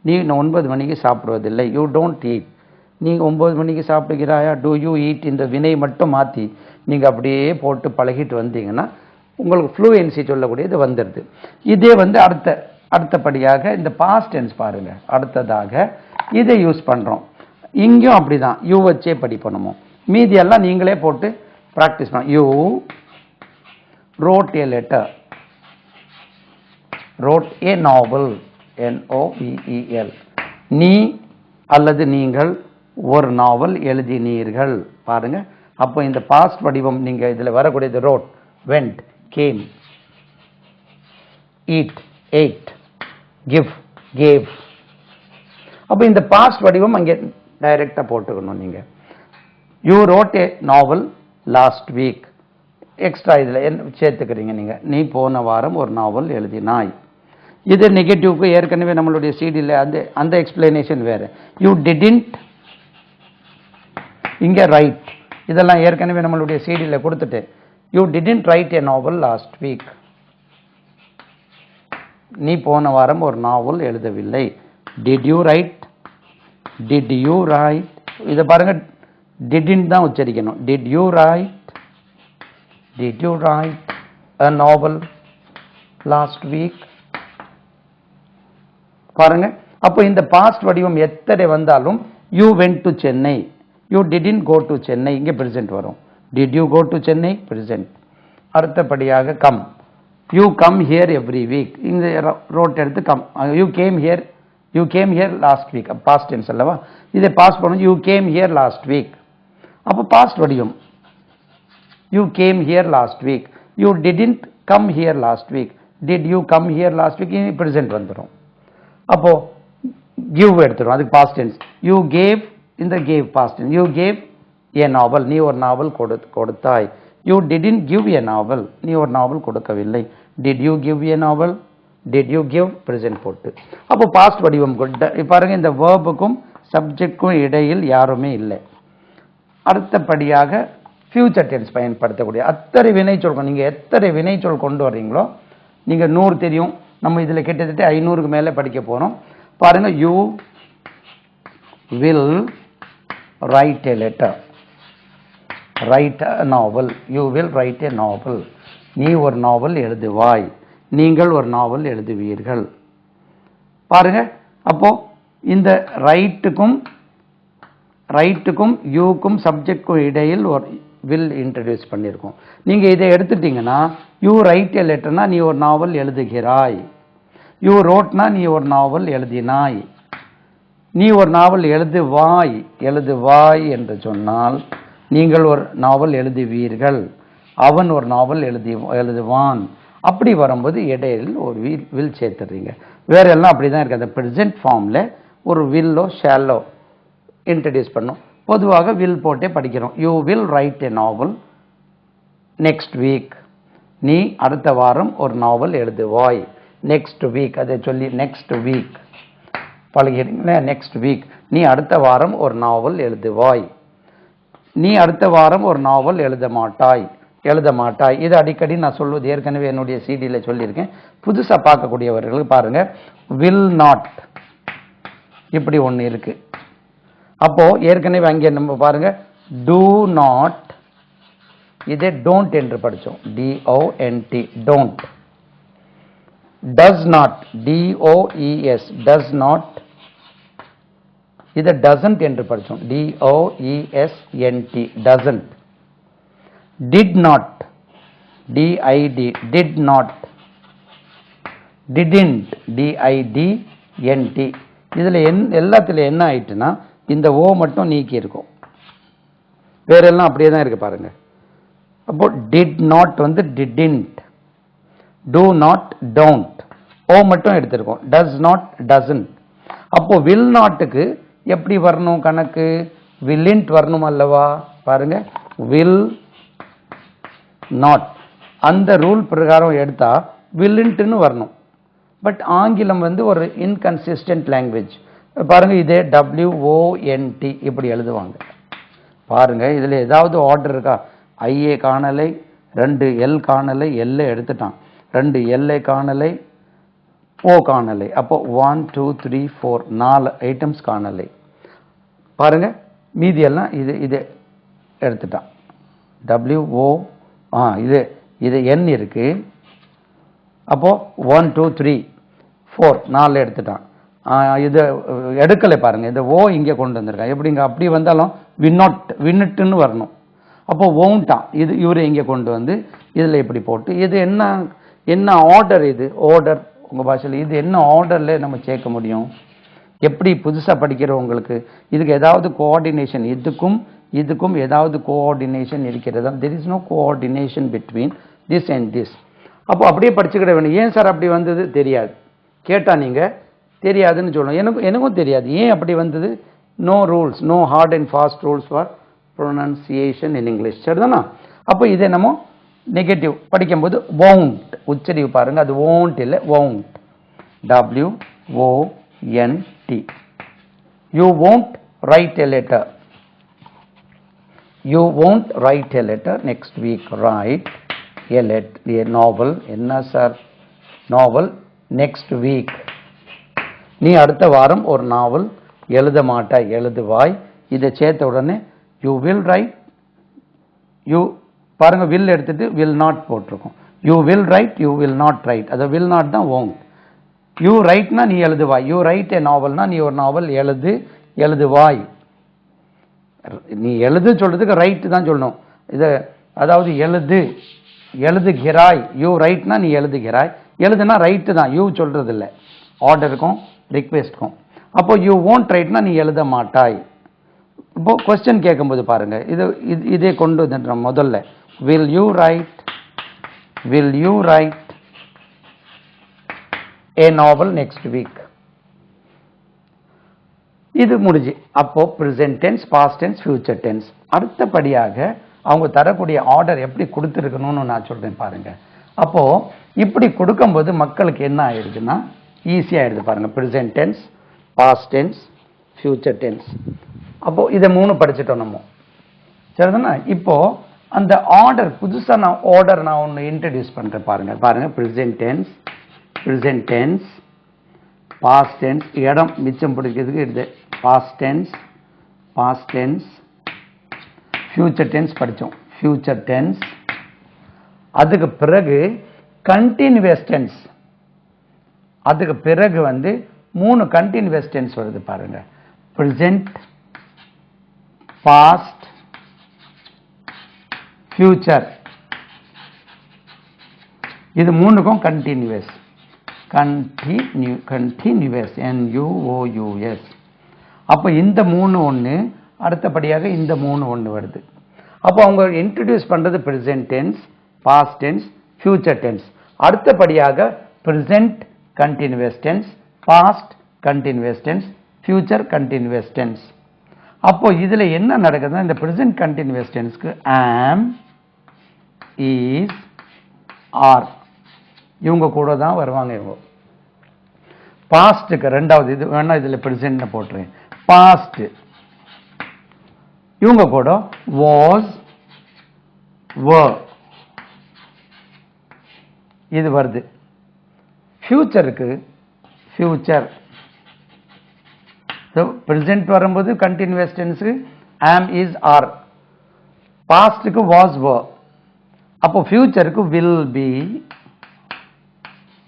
நீ 9 மணிக்கு சாப்பிடுவதில்லை. யூ டோன்ட் ஈட், நீ 9 மணிக்கு சாப்பிடுகிறாயா. டூ யூ ஈட், இந்த வினை மட்டும் மாற்றி நீங்கள் அப்படியே போட்டு பழகிட்டு வந்தீங்கன்னா உங்களுக்கு ஃப்ளூயன்சி சொல்லக்கூடியது வந்துடுது. இதே அடுத்தபடியாக இந்த பாஸ்ட் டென்ஸ் பாருங்க. அடுத்ததாக இதை யூஸ் பண்ணுறோம். இங்கேயும் அப்படிதான், யூ வச்சே படிப்பணுமோ. மீதி எல்லாம் நீங்களே போட்டு ப்ராக்டிஸ் பண்ண. You wrote a letter, wrote a novel, NOVEL. நீ அல்லது நீங்கள் ஒரு நாவல் எழுதினீர்கள். பாருங்க, அப்போ இந்த பாஸ்ட் வடிவம் நீங்க இதுல வரக்கூடியது wrote, went, came, eat, ate, give, gave. அப்போ இந்த பாஸ்ட் வடிவம் அங்கே டைரக்டா போட்டுக்கணும். நீங்க you wrote a novel last week, extra இதுல சேர்த்துக்கிறீங்க. நீ போன வாரம் ஒரு நாவல் எழுதினாய். இது நெகட்டிவ்க்கு ஏற்கனவே நம்மளுடைய சிடியில் அந்த எக்ஸ்பிளனேஷன் வேற. யூ டிடன்ட், இங்க ரைட், இதெல்லாம் ஏற்கனவே நம்மளுடைய சிடியில் கொடுத்துட்டு. You didn't write a novel last week, நீ போன வாரம் ஒரு நாவல் எழுதவில்லை. Did you write, did you write, இதை பாருங்க, டிடன்ட் தான் உச்சரிக்கணும். Did you write, did you write a novel last week? பாருங்க, அப்போ இந்த பாஸ்ட் வடிவம் எத்தனை வந்தாலும் you went to Chennai, you didn't go to Chennai, இங்கே present வரும். did you go to Chennai, present. அடுத்தபடியாக come, you come here every week, இந்த wrote எடுத்து come. you came here last week, past tense அல்லவா. இதை பாஸ்ட் பண்ணும், you came here last week. அப்போ பாஸ்ட் வடிவம். You came here last week. You didn't come here last week. Did you come here last week? In present வந்துரும். அப்போ give எடுத்துரும், அதுக்கு past tense. You gave, இந்த gave past tense. You gave a novel, நீ ஒரு நாவல் கொடுத்தாய். You didn't give a novel, நீ ஒரு நாவல் கொடுக்கவில்லை. Did you give a novel? Did you give, present போட்டு. அப்போ past வடிவம் பாருங்க, இந்த verb-க்கும் subject-க்கும் இடையில் யாருமே இல்லை. அடுத்தபடியாக ஃபியூச்சர் டென்ஸ் பயன்படுத்தக்கூடிய அத்தனை வினைச்சொல், நீங்க எத்தனை வினைச்சொல் கொண்டு வர்றீங்களோ, நீங்க 100 தெரியும், நம்ம இதுல கிட்டத்தட்ட 500க்கு மேல படிக்க போறோம். பாருங்க, you will write a letter, write a novel. You will write a novel, நீ ஒரு நாவல் எழுதுவாய், நீங்கள் ஒரு நாவல் எழுதுவீர்கள். பாருங்க, அப்போ இந்த ரைட்டுக்கும் யூக்கும் சப்ஜெக்டுக்கும் இடையில் ஒரு வில் இன்ட்ரடியூஸ் பண்ணியிருக்கோம். நீங்க இதை எடுத்துட்டீங்கன்னா, யூ ரைட் எ லெட்டர்னா நீ ஒரு நாவல் எழுதுகிறாய். யூ ரோட்னா நீ ஒரு நாவல் எழுதினாய். நீ ஒரு நாவல் எழுதுவாய் என்று சொன்னால் நீங்கள் ஒரு நாவல் எழுதுவீர்கள். அவன் ஒரு நாவல் எழுதுவான். அப்படி வரும்போது இடையில் ஒரு வில் சேர்த்துறீங்க. வேற எல்லாம் அப்படிதான் இருக்கு. அந்த ப்ரெசென்ட் ஃபார்ம்ல ஒரு வில்லோ ஷாலோ இன்ட்ரடியூஸ் பண்ணும். பொதுவாக வில் போட்டே படிக்கிறோம். You will write a novel next week, நீ அடுத்த வாரம் ஒரு நாவல் எழுதுவாய். நெக்ஸ்ட் வீக், அதை சொல்லி நெக்ஸ்ட் வீக் பழகிறீங்களா. நெக்ஸ்ட் வீக், நீ அடுத்த வாரம் ஒரு நாவல் எழுதுவாய். நீ அடுத்த வாரம் ஒரு நாவல் எழுத மாட்டாய். இது அடிக்கடி நான் சொல்வது ஏற்கனவே என்னுடைய சிடியில சொல்லியிருக்கேன். புதுசா பார்க்கக்கூடியவர்களுக்கு பாருங்க, வில் நாட் இப்படி ஒன்று இருக்கு. அப்போ ஏற்கனவே அங்கே நம்ம பாருங்க, டூ நாட், இதே டோன்ட் என்று படிச்சோம். DONT, don't. Does not, DOES, does not. இதை டசன்ட் என்று படிச்சோம். DOESNT, doesn't. Did not, DID, did not. Didn't, DIDNT. இதுல எல்லாத்துல என்ன ஆயிட்டுன்னா, இந்த ஓ மட்டும் நீக்கி இருக்கும். வேற எல்லாம் அப்படியே தான் இருக்கு பாருங்க. அப்போ டிட் நாட் வந்து டிடின்ட், டூ நாட் டோன்ட், ஓ மட்டும் எடுத்திருக்கோம். Does not doesn't. அப்போ வில் நாட்டுக்கு எப்படி வரணும் கணக்கு? வில்லின்ட் வரணும் அல்லவா? பாருங்க, வில் நாட் அந்த ரூல் பிரகாரம் எடுத்தா வில்லின்ட்னு வரணும். பட் ஆங்கிலம் வந்து ஒரு இன்கன்சிஸ்டன்ட் லாங்குவேஜ். பாருங்க, இதே WONT இப்படி எழுதுவாங்க. பாருங்க, இதுல ஏதாவது ஆர்டர் இருக்கா? ஐஏ காணலை, 2 எல் காணலை, எல்லை எடுத்துட்டான், 2 எல்லை காணலை, ஓ காணலை. அப்போ 1 2 3 4 4 ஐட்டம்ஸ் காணலை. பாருங்க, மீதி எல்லாம் இது எடுத்துட்டான். WO இது என் இருக்கு. அப்போ 1 2 3 4 4 எடுத்துட்டான். இது எடுக்கலை பாருங்க, இந்த ஓ இங்கே கொண்டு வந்திருக்கான். எப்படிங்க? அப்படி வந்தாலும் வின்னுட்டுன்னு வரணும். அப்போ ஓன்ட்டான், இது இவரை இங்கே கொண்டு வந்து இதில் இப்படி போட்டு இது என்ன ஆர்டர்? இது ஆர்டர் உங்க பாஷையில் இது என்ன ஆர்டர்ல நம்ம சேர்க்க முடியும்? எப்படி புதுசாக படிக்கிறவங்களுக்கு இதுக்கு ஏதாவது கோஆர்டினேஷன், இதுக்கும் ஏதாவது கோஆர்டினேஷன் இருக்கிறதா? There is no coordination between this and this. அப்போ அப்படியே படிச்சுக்கிட வேணும். ஏன் சார் அப்படி வந்தது? தெரியாது. கேட்டா நீங்க தெரியாதுன்னு சொல்லணும். எனக்கும் தெரியாது ஏன் அப்படி வந்தது. No rules, no hard and fast rules for pronunciation in English. சரிதானா? அப்போ இதை நம்ம நெகட்டிவ் படிக்கும்போது won't உச்சரிவு பாருங்க, அது won't இல்லை, won't, WONT. You won't write a letter. You won't write a letter next week. Write a novel. என்ன சார் நாவல்? Next week. நீ அடுத்த வாரம் ஒரு நாவல் எழுத மாட்டாய், எழுதுவாய். இதை சேர்த்த உடனே யூ வில் ரைட். யூ பாருங்க, வில் எடுத்துட்டு வில் நாட் போட்டிருக்கோம். You will right, you will not right. அது வில் நாட் தான் won't. யூ ரைட்னா நீ எழுதுவாய். யூ ரைட் ஏ நாவல்னா நீ ஒரு நாவல் எழுதுவாய். நீ எழுது சொல்றதுக்கு ரைட் தான் சொல்லணும். இது அதாவது எழுதுகிறாய். யூ ரைட்னா நீ எழுதுகிறாய், எழுதுனா ரைட்டு தான், யூ சொல்றது இல்லை. ஆர்டருக்கும் ரிக்வெஸ்ட்க்கும். அப்போ யூ won't ரைட்னா நீ எழுத மாட்டாய். இப்போ கொஸ்டின் கேட்கும்போது பாருங்க, இதே கொண்டு வந்துட்டோம். முதல்ல will you write a novel next week. இது முடிஞ்சு. அப்போ present tense, past tense, future tense. அடுத்தபடியாக அவங்க தரக்கூடிய ஆர்டர் எப்படி கொடுத்துருக்கணும்னு நான் சொல்றேன் பாருங்க. அப்போ இப்படி கொடுக்கும்போது மக்களுக்கு என்ன ஆயிடுதுன்னா ஈஸியா ஆயிடுது பாருங்க. Present tense, past tense, future tense. அப்போ இதை 3 படிச்சுட்டோம் நம்ம. சரிதானா? இப்போ அந்த ஆர்டர் புதுசா நான் ஒன்று இன்ட்ரடியூஸ் பண்றேன் பாருங்க. ப்ரெசென்ட் டென்ஸ், பாஸ்ட் டென்ஸ், இடம் மிச்சம் பிடிக்கிறதுக்கு இது பாஸ்ட் டென்ஸ், ஃபியூச்சர் டென்ஸ் படித்தோம். ஃபியூச்சர் டென்ஸ், அதுக்கு பிறகு கண்டினியூஸ் டென்ஸ். அதுக்கு பிறகு வந்து 3 கண்டினியூஸ் டென்ஸ் வருது பாருங்க. Present, past, future. இது 3க்கும் கண்டினியூஸ். NUOUS. அப்போ இந்த 3 ஒன்று, அடுத்தபடியாக இந்த 3 ஒன்று வருது. அப்போ அவங்க இன்ட்ரடியூஸ் பண்றது present tense, past tense, future tense. அடுத்தபடியாக present continuous tense, past continuous tense, future continuous tense. அப்போ இதுல என்ன நடக்குதுன்னா இந்த ப்ரெசென்ட் கண்டினியூஸ் டென்ஸ்க்கு am, is, are இவங்க கூட தான் வருவாங்க. இவங்க பாஸ்டுக்கு ரெண்டாவது இது வேணா இதுல ப்ரெசென்ட் போட்டுறேன். பாஸ்ட் இவங்க கூட was, were இது வருது. ஃபியூச்சருக்கு ஃபியூச்சர். ப்ரெசென்ட் வரும்போது கண்டினியூஸ் டென்ஸ்க்கு am, is, are. பாஸ்டுக்கு was, were. அப்போ ஃபியூச்சருக்கு will be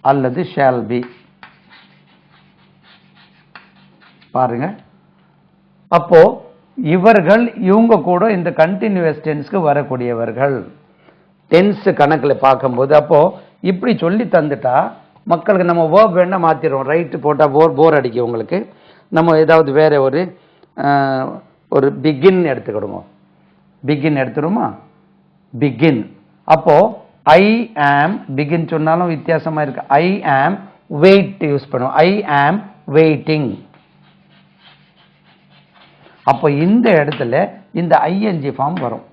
அல்லது shall be. பாருங்க. அப்போ இவர்கள் இவங்க கூட இந்த கண்டினியூஸ் டென்ஸ்க்கு வரக்கூடியவர்கள். டென்ஸ் கணக்கில் பார்க்கும்போது அப்போ இப்படி சொல்லி தந்துட்டா மக்களுக்கு நம்ம வேர்ப் வேணா மாத்திடுவோம். ரைட்டு போட்டால் போர் அடிக்கும் உங்களுக்கு. நம்ம ஏதாவது வேற ஒரு பிகின் எடுத்துக்கிடுவோம். பிகின் எடுத்துருமா, பிகின். அப்போ ஐ ஆம் பிகின் சொன்னாலும் வித்தியாசமா இருக்கு. ஐ ஆம் வெயிட் யூஸ் பண்ணுவோம். ஐ ஆம் வெயிட்டிங். அப்போ இந்த இடத்துல இந்த ஐஎன்ஜி ஃபார்ம் வரும்.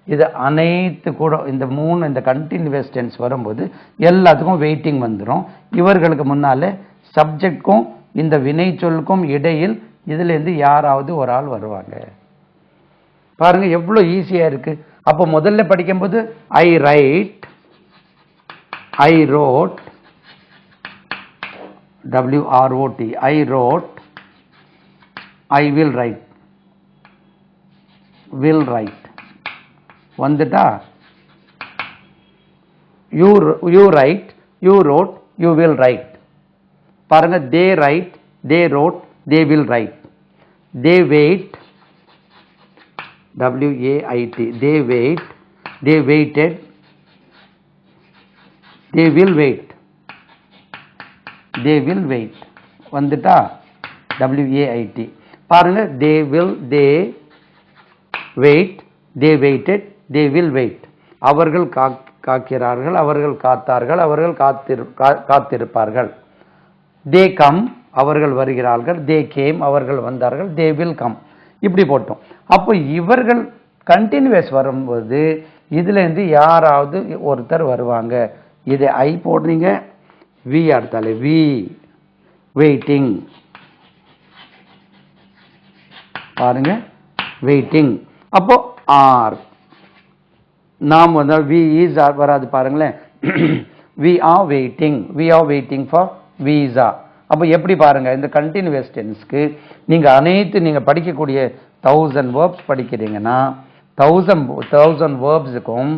இது அனைத்து கூட இந்த மூணு இந்த கண்டினியூஸ் டென்ஸ் வரும்போது எல்லாத்துக்கும் வெயிட்டிங் வந்துடும். இவர்களுக்கு முன்னாலே சப்ஜெக்ட்க்கும் இந்த வினை சொல்லுக்கும் இடையில் இதுல இருந்து யாராவது ஒரு ஆள் வருவாங்க. பாருங்க எவ்வளவு ஈஸியா இருக்கு. அப்போ முதல்ல படிக்கும்போது I write, I wrote, WROT, I wrote, I will write, will write வந்துட்டா. You write, you wrote, you will write. பாருங்க they write, they wrote, they will write. They wait, WAIT, they wait, they waited, they will wait, they will wait வந்துட்டா. WAIT. பாருங்க they will, they wait, they waited, they will wait. அவர்கள் காக்கிறார்கள், அவர்கள் காத்தார்கள், அவர்கள் காத்திருப்பார்கள். they come, அவர்கள் வருகிறார்கள். they came, அவர்கள் வந்தார்கள். they will come. இப்படி போட்டோம். அப்போ இவர்கள் கண்டினியூஸ் வரும்போது இதுல இருந்து யாராவது ஒருத்தர் வருவாங்க. இதை ஐ போடுறீங்க, வி அடுத்தாலே வி வெயிட்டிங். பாருங்க வெயிட்டிங். அப்போ ஆர் நாம் வந்து வி இஸ் ஆர் வராது. பாருங்களேன் we are waiting, we are waiting for visa. அப்போ எப்படி பாருங்க இந்த கண்டினியூஸ் டென்ஸ்க்கு நீங்க அனைத்து நீங்க படிக்கக்கூடிய 1000 வேர்ப்ஸ் படிக்கிறீங்கன்னா 1000 வேர்ப்ஸுக்கும்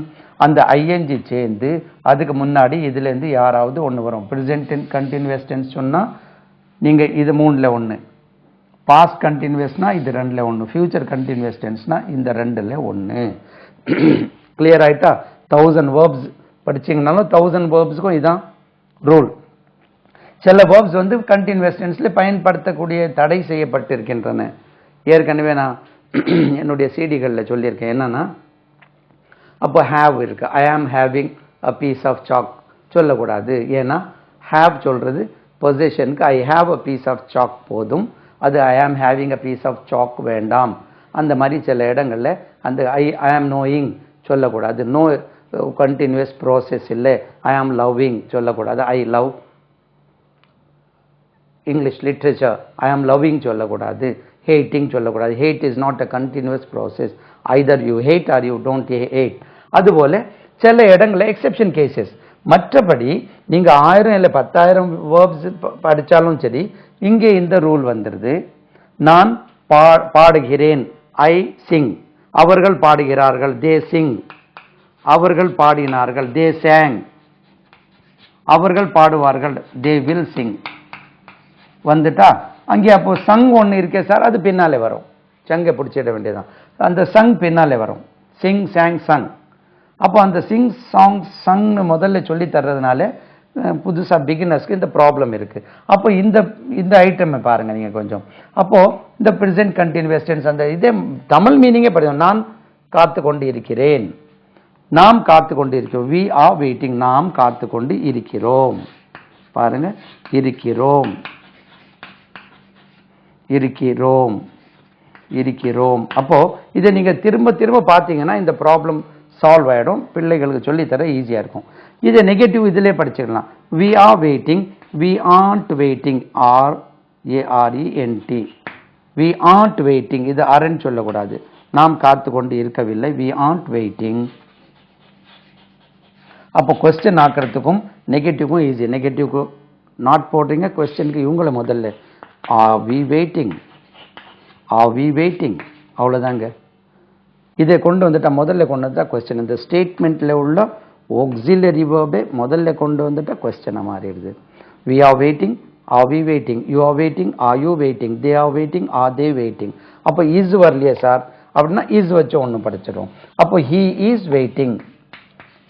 அந்த ஐஎன்ஜி சேர்ந்து அதுக்கு முன்னாடி இதுல இருந்து யாராவது ஒன்று வரும். ப்ரெசென்ட் கண்டினியூஸ் டென்ஸ் சொன்னா நீங்க இது 3ல் 1, பாஸ்ட் கண்டினியூஸ்னா இது 2ல் 1, ஃபியூச்சர் கண்டினியூஸ் டென்ஸ்னா இந்த 2ல் 1. கிளியர் ஆயிட்டா? 1000 வேர்ப்ஸ் படிச்சீங்கனாலும் 1000 வேர்ப்ஸுக்கும் இதான் ரூல். சில வேர்ப்ஸ் வந்து கண்டினியூஸ் டென்ஸ்ல பயன்படுத்தக்கூடிய தடை செய்யப்பட்டிருக்கின்றன. ஏற்கனவே நான் என்னுடைய சிடிகளில் சொல்லியிருக்கேன். என்னன்னா அப்போ ஹேவ் இருக்கு. I am having a piece of chalk சொல்லக்கூடாது. ஏன்னா ஹேவ் சொல்றது பொசிஷனுக்கு I have a piece of chalk போதும். அது I am having a piece of chalk வேண்டாம். அந்த மாதிரி சில இடங்கள்ல அந்த ஐ ஆம் நோயிங் சொல்லக்கூடாது. நோ கண்டினியூஸ் ப்ராசஸ் இல்லை. ஐ ஆம் லவ்விங் சொல்லக்கூடாது. I love English literature I am loving சொல்லக்கூடாது. ஹேட்டிங் சொல்லக்கூடாது. Hate is not a continuous process. Either you hate or you don't hate. அதுபோல சில இடங்களில் எக்ஸெப்ஷன் கேசஸ். மற்றபடி நீங்க 1000 இல்லை 10,000 வேர்ப்ஸ் படித்தாலும் சரி இங்கே இந்த ரூல் வந்துடுது. நான் பாடுகிறேன், ஐ சிங். அவர்கள் பாடுகிறார்கள், தே சிங். அவர்கள் பாடினார்கள், தே sang. அவர்கள் பாடுவார்கள், தே வில் சிங். வந்துட்டா அங்கே அப்போ சங் ஒன்று இருக்கே சார், அது பின்னாலே வரும். சங்கை பிடிச்சிட வேண்டியதான். அந்த சங் பின்னாலே வரும். Sing song Sangh. அப்போ அந்த சிங் சாங் சங்னு முதல்ல சொல்லி தர்றதுனால புதுசாக பிகினர்ஸ்க்கு இந்த ப்ராப்ளம் இருக்கு. அப்போ இந்த ஐட்டம் பாருங்க நீங்க கொஞ்சம். அப்போ இந்த ப்ரெசென்ட் கண்டினியூஸ் டென்ஸ் அந்த இதே தமிழ் மீனிங்கே படிக்கணும். நான் காத்து கொண்டு இருக்கிறேன், நாம் காத்து கொண்டு இருக்கிறோம். வி ஆர் வெயிட்டிங், நாம் காத்து கொண்டு இருக்கிறோம். பாருங்க இருக்கிறோம், இருக்கிறோம், இருக்கிறோம். அப்போ இதை நீங்க திரும்ப திரும்ப பார்த்தீங்கன்னா இந்த ப்ராப்ளம் சால்வ் ஆயிடும். பிள்ளைகளுக்கு சொல்லித்தர ஈஸியா இருக்கும். இதை நெகட்டிவ் இதிலே படிச்சுக்கலாம். We are waiting, we aren't waiting, RARENT. We aren't waiting, இது அரண்ட் சொல்லக்கூடாது. நாம் காத்து கொண்டு இருக்கவில்லை, வி ஆர்ன்ட் வெயிட்டிங். அப்போ கொஸ்டின் ஆக்கிறதுக்கும் நெகட்டிவ்க்கும் ஈஸி. நெகட்டிவ்க்கு நாட் போடுறீங்க, கொஸ்டினுக்கு இவங்களை முதல்ல are we waiting, are we waiting, அவ்வளோதாங்க. இதை கொண்டு வந்துட்டா முதல்ல கொண்டு வந்துட்டா கொஸ்டின். இந்த ஸ்டேட்மெண்ட்ல உள்ள ஆக்ஸிலரி வேர்பை முதல்ல கொண்டு வந்துட்டா கொஸ்டினை மாறிடுது. We are waiting, are we waiting, you are waiting, are you waiting, they are waiting, are they waiting. அப்போ இஸ் வரலையே சார் அப்படின்னா இஸ் வச்சு ஒன்று படிச்சிடும். அப்போ he is waiting,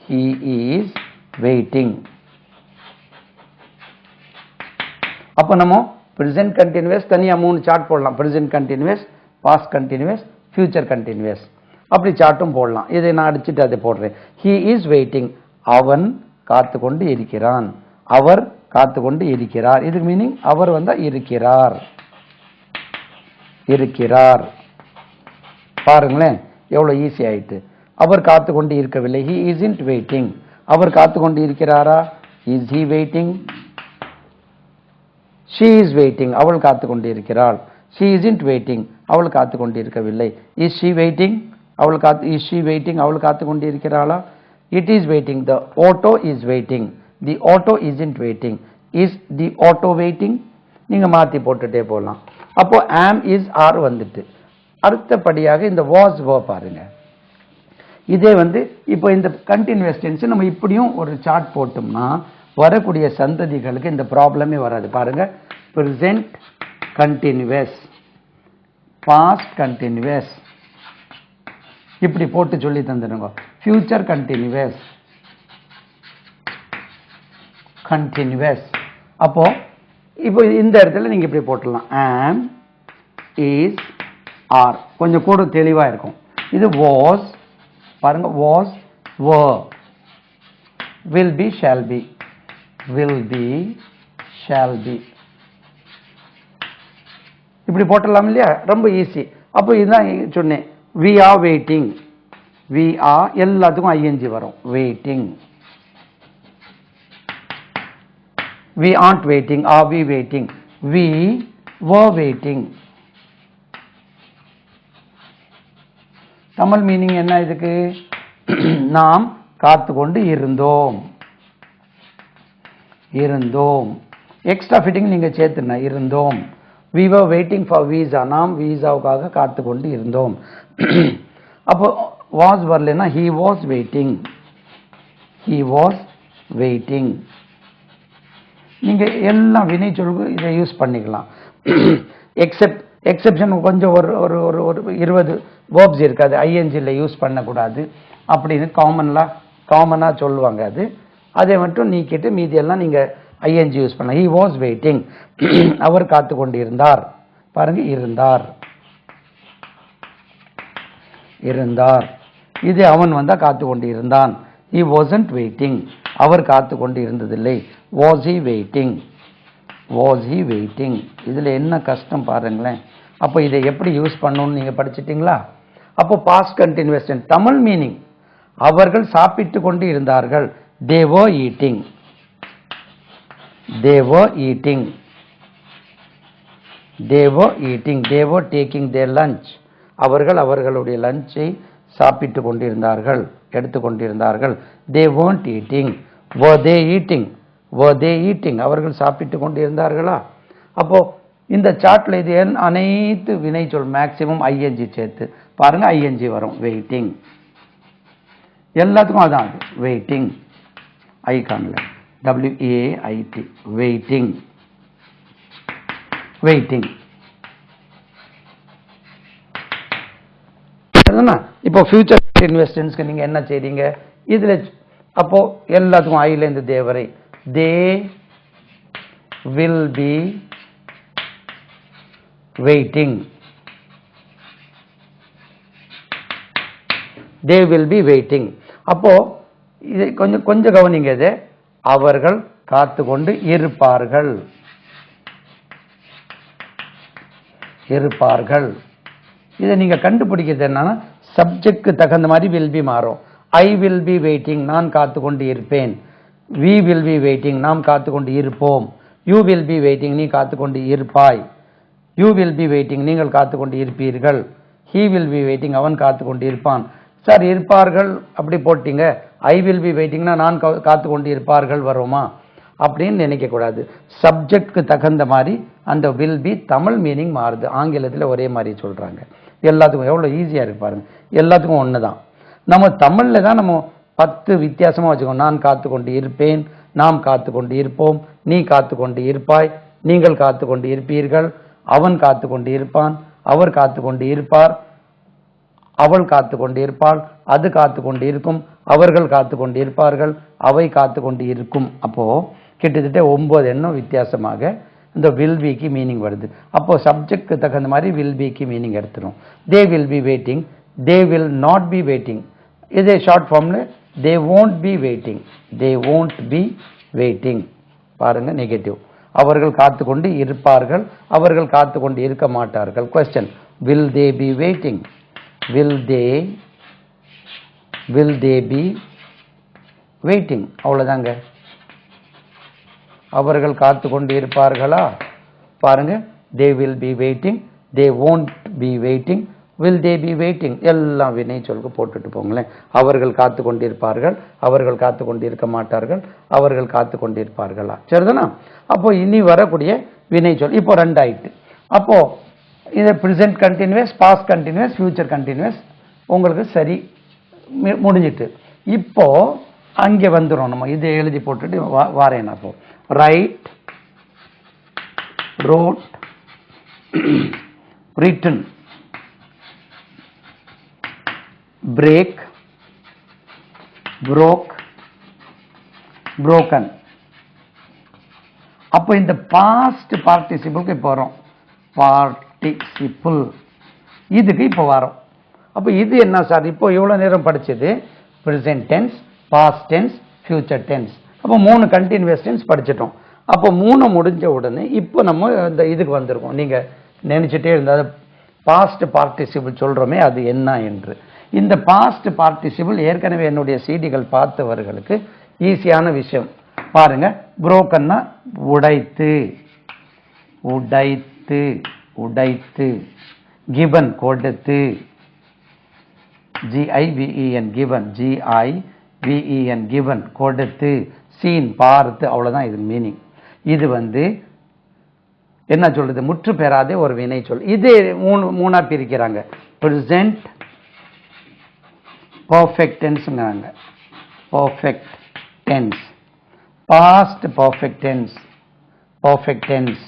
he is waiting. அப்போ நம்ம ப்ரெசென்ட் கண்டினியூஸ் தனியாக 3 சார்ட் போடலாம். Present continuous, past continuous, future continuous. அப்படி சாட்டும் போடலாம். இதை நான் அடிச்சுட்டு அதை போடுறேன். he is waiting, அவன் காத்து கொண்டு இருக்கிறான், அவர் காத்து கொண்டு இருக்கிறார். இதுக்கு மீனிங் அவர் வந்தா இருக்கிறார், இருக்கிறார். பாருங்களேன் எவ்வளவு ஈஸி ஆயிட்டு. அவர் காத்து கொண்டு இருக்கவில்லை, he isn't waiting. அவர் காத்து கொண்டு இருக்கிறாரா, is he waiting? she is waiting, அவள் காத்து கொண்டு இருக்கிறாள். she isn't waiting, அவள் காத்து கொண்டு இருக்கவில்லை. is she waiting? is she waiting, அவள் காத்து கொண்டு இருக்கிறாளா? it is waiting, the auto is waiting, the auto isn't waiting. is the auto waiting? நீங்க மாத்தி போட்டுட்டே போலாம். அப்போ am is are வந்துட்டு அடுத்தபடியாக இந்த was verb பாருங்க. இதே இப்போ இந்த கண்டினியூஸ் டென்ஸ் நம்ம இப்படியும் ஒரு சார்ட் போட்டோம்னா வரக்கூடிய சந்ததிகளுக்கு இந்த ப்ராப்ளமே வராது. பாருங்க, present continuous, past continuous இப்படி போட்டு சொல்லி தந்துடுங்க. Future continuous, continuous. அப்போ இப்போ இந்த இடத்துல நீங்க இப்படி போட்டுடலாம், am is are, கொஞ்சம் கூட தெளிவா இருக்கும். இது was, பாருங்க, was were, will be shall be, will be shall be, இப்படி போட்டலாம் இல்லையா? ரொம்ப ஈஸி. அப்போ இதுதான் சொன்னேன், we are waiting, we are எல்லாத்துக்கும் ing வரும், waiting. we aren't waiting, are we waiting? we were waiting. Tamil meaning என்ன இதுக்கு? நாம் காத்து கொண்டு இருந்தோம், இருந்தோம். எக்ஸ்ட்ரா ஃபிட்டிங் நீங்க சேர்த்துனா இருந்தோம். we were waiting for visa, நாம் விசாவுக்காக காத்து கொண்டு இருந்தோம். அப்போ was வரலனா he was waiting, he was waiting. நீங்க எல்லாம் வினை சொல்லுக்கு இதை யூஸ் பண்ணிக்கலாம். எக்ஸெப்ஷன் கொஞ்சம் ஒரு ஒரு ஒரு 20 verbs இருக்காது, ஐஎன்ஜியில் யூஸ் பண்ணக்கூடாது அப்படின்னு காமனா சொல்லுவாங்க. அதை மட்டும் நீக்கிட்டு மீதி எல்லாம் நீங்க ஐஎன்ஜி யூஸ் பண்ணலாம். he was waiting, அவர் காத்து கொண்டு இருந்தார். பாருங்க, இருந்தார், இருந்தார். இது அவன் வந்தா காத்து கொண்டு இருந்தான். he wasn't waiting, அவர் காத்து கொண்டு இருந்ததில்லை. was he waiting, was he waiting. இதுல என்ன கஷ்டம் பாருங்களேன். அப்போ இதை எப்படி யூஸ் பண்ணணும்னு நீங்க படிச்சிட்டீங்களா? அப்போ past continuous tense Tamil meaning, அவர்கள் சாப்பிட்டு கொண்டு இருந்தார்கள். they were eating, they were eating, they were eating, they were taking their lunch. அவர்கள் அவர்களுடைய லஞ்சை சாப்பிட்டு கொண்டிருந்தார்கள், எடுத்துக் கொண்டிருந்தார்கள். they weren't eating, were they eating, were they eating, அவர்கள் சாப்பிட்டு கொண்டிருந்தார்களா? அப்போ இந்த சார்ட்ல இது அனைத்து வினை சொல் மேக்ஸிமம் ஐஎன்ஜி சேர்த்து பாருங்க, ஐஎன்ஜி வரும். வெயிட்டிங் எல்லாத்துக்கும் அதான், வெயிட்டிங். ஐ காணல, WAIT, வெயிட்டிங், வெயிட்டிங். இப்போ ஃபியூச்சர் இன்வெஸ்டன்ஸ்க்கு நீங்க என்ன செய்றீங்க? இதுல அப்போ எல்லாத்துக்கும் ஐல இருந்து தேவரை, they will be waiting, they will be waiting. அப்போ இது கொஞ்சம் கவனிங்க. இது அவர்கள் காத்து கொண்டு இருப்பார்கள், இருப்பார்கள். இதை நீங்க கண்டுபிடிக்கிறது என்னன்னா சப்ஜெக்ட்க்கு தகுந்த மாதிரி will be மாறும். I will be waiting, நான் காத்து கொண்டு இருப்பேன். we will be waiting, நாம் காத்து கொண்டு இருப்போம். you will be waiting, நீ காத்து கொண்டு இருப்பாய். you will be waiting, நீங்கள் காத்து கொண்டு இருப்பீர்கள். he will be waiting, அவன் காத்து கொண்டு இருப்பான். சார் இருப்பார்கள் அப்படி போட்டீங்க, ஐ வில் பி வெயிட்டிங்னா நான் காத்து கொண்டு இருப்பார்கள் வருமா அப்படின்னு நினைக்க கூடாது. சப்ஜெக்ட்க்கு தகுந்த மாதிரி அந்த வில் பி தமிழ் மீனிங் மாறுது, ஆங்கிலத்தில் ஒரே மாதிரி சொல்றாங்க. எல்லாத்துக்கும் எவ்வளவு ஈஸியா இருக்கு பாருங்க, எல்லாத்துக்கும் ஒண்ணுதான். நம்ம தமிழ்ல தான் நம்ம 10 வித்தியாசமா வச்சுக்கோம். நான் காத்து கொண்டு இருப்பேன், நாம் காத்து கொண்டு இருப்போம், நீ காத்து கொண்டு இருப்பாய், நீங்கள் காத்து கொண்டு இருப்பீர்கள், அவன் காத்து கொண்டு இருப்பான், அவர் காத்து கொண்டு இருப்பார், அவள் காத்து கொண்டு இருப்பாள், அது காத்து கொண்டு இருக்கும், அவர்கள் காத்து கொண்டு இருப்பார்கள், அவை காத்து கொண்டு இருக்கும். அப்போ கிட்டத்தட்ட 9 எண்ணம் வித்தியாசமாக இந்த வில் பிக்கு மீனிங் வருது. அப்போ சப்ஜெக்ட்க்கு தகுந்த மாதிரி வில் பிக்கு மீனிங் எடுத்துரும். They will be waiting, they will not be waiting. இதே ஷார்ட் ஃபார்ம்ல they won't be waiting. they won't be waiting. பாருங்க நெகட்டிவ். அவர்கள் காத்து கொண்டு இருப்பார்கள், அவர்கள் காத்து கொண்டு இருக்க மாட்டார்கள். question, will they be waiting? will they be waiting? அவ்வளவுதாங்க. அவர்கள் காத்து கொண்டு இருப்பார்களா? பாருங்க, they will be waiting, they won't be waiting, will they be waiting, எல்லாம் வினை சொல்லுக்கு போட்டுட்டு போங்களேன். அவர்கள் காத்து கொண்டிருப்பார்கள், அவர்கள் காத்து கொண்டிருக்க மாட்டார்கள், அவர்கள் காத்து கொண்டிருப்பார்களா? சரிதானா? அப்போ இனி வரக்கூடிய வினை சொல் இப்போ ரெண்டு ஆயிட்டு. அப்போ இது present continuous, past continuous, future continuous உங்களுக்கு சரி முடிஞ்சிட்டு. இப்போ அங்கே வந்துடும். நம்ம இதை எழுதி போட்டுட்டு வாரேன். அப்போ right, wrote, written, break, broke, broken. அப்போ இந்த பாஸ்ட் பார்ட்டிசிபிளுக்கு இப்போ வரும். பார்ட்டிசிபிள் இதுக்கு இப்போ வரும். அப்போ இது என்ன சார்? இப்போ இவ்வளோ நேரம் படிச்சது present tense, past tense, future tense. அப்போ 3 கண்டினியூஸ் டென்ஸ் படிச்சிட்டோம். அப்போ 3 முடிஞ்ச உடனே இப்போ நம்ம இந்த இதுக்கு வந்திருக்கோம். நீங்கள் நினச்சிட்டே இருந்தால் பாஸ்ட் பார்ட்டிசிபிள் சொல்கிறோமே அது என்ன என்று. இந்த பாஸ்ட் பார்ட்டிசிபிள் ஏற்கனவே என்னுடைய சீடிகள் பார்த்தவர்களுக்கு ஈஸியான விஷயம். பாருங்க, புரோக்கன்னா உடைத்து, உடைத்து, உடைத்து. கிவன் கொடுத்து, GIVEN given, GIVEN given கொடுத்து. சீன் பார்த்து. அவ்வளவுதான் இது மீனிங். இது என்ன சொல்றது? முற்று பெறாதே ஒரு வினை சொல். இது மூணா பிரிக்கிறாங்க. present perfect tenseங்கறாங்க. perfect tense, past perfect tense, perfect tense.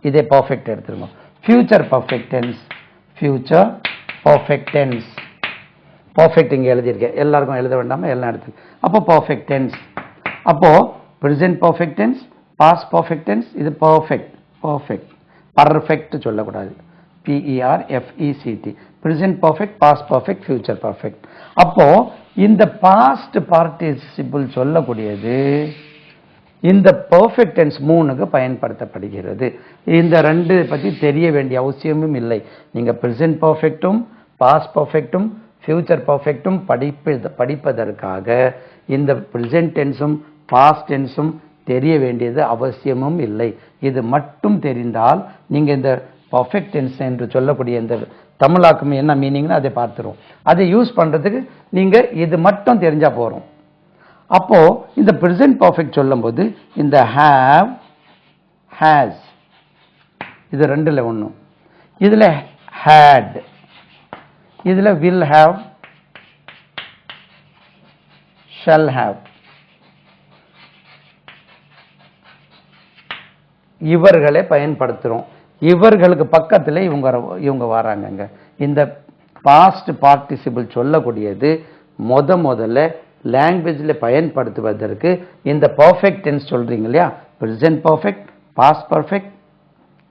இதே perfect எடுத்துருங்க. future perfect tense, future perfect tense. perfect இங்க எழுதியிருக்கேன். எல்லாருக்கும் எழுத வேண்டாமா? எல்லாம் எடுத்து. அப்போ perfect tense. அப்போ present perfect tense, past perfect tense, இது perfect, perfect, perfect சொல்லக்கூடாது. PERFECT. present perfect, past perfect, future perfect. அப்போ இந்த past participle சொல்லக்கூடியது இந்த perfect tense 3க்கு பயன்படுத்தப்படுகிறது. இந்த ரெண்டு பத்தி தெரிய வேண்டிய அவசியமும் இல்லை. நீங்க present perfectும் past perfectும் future perfectும் படிப்பதற்காக இந்த present tenseும் past tenseும் தெரிய வேண்டியது அவசியமும் இல்லை. இது மட்டும் தெரிந்தால் நீங்க இந்த perfect tense என்று சொல்லக்கூடிய இந்த தமிழாக்கம் என்ன மீனிங்னு அதை பார்த்துரும். அதை யூஸ் பண்றதுக்கு நீங்க இது மட்டும் தெரிஞ்சா போறோம். அப்போ இந்த present perfect சொல்லும்போது இந்த have, has இது ரெண்டுல ஒண்ணு. இதுல had, இதுல will have, shall have. இவர்களை பயன்படுத்துறோம். இவர்களுக்கு பக்கத்துல இவங்க வராங்கங்க. இந்த பாஸ்ட் பார்ட்டிசிபிள் சொல்லக்கூடியது முதல்ல லாங்குவேஜ்ல பயன்படுத்துவதற்கு இந்த பர்ஃபெக்ட் டென்ஸ் சொல்றீங்க இல்லையா? present perfect, past perfect,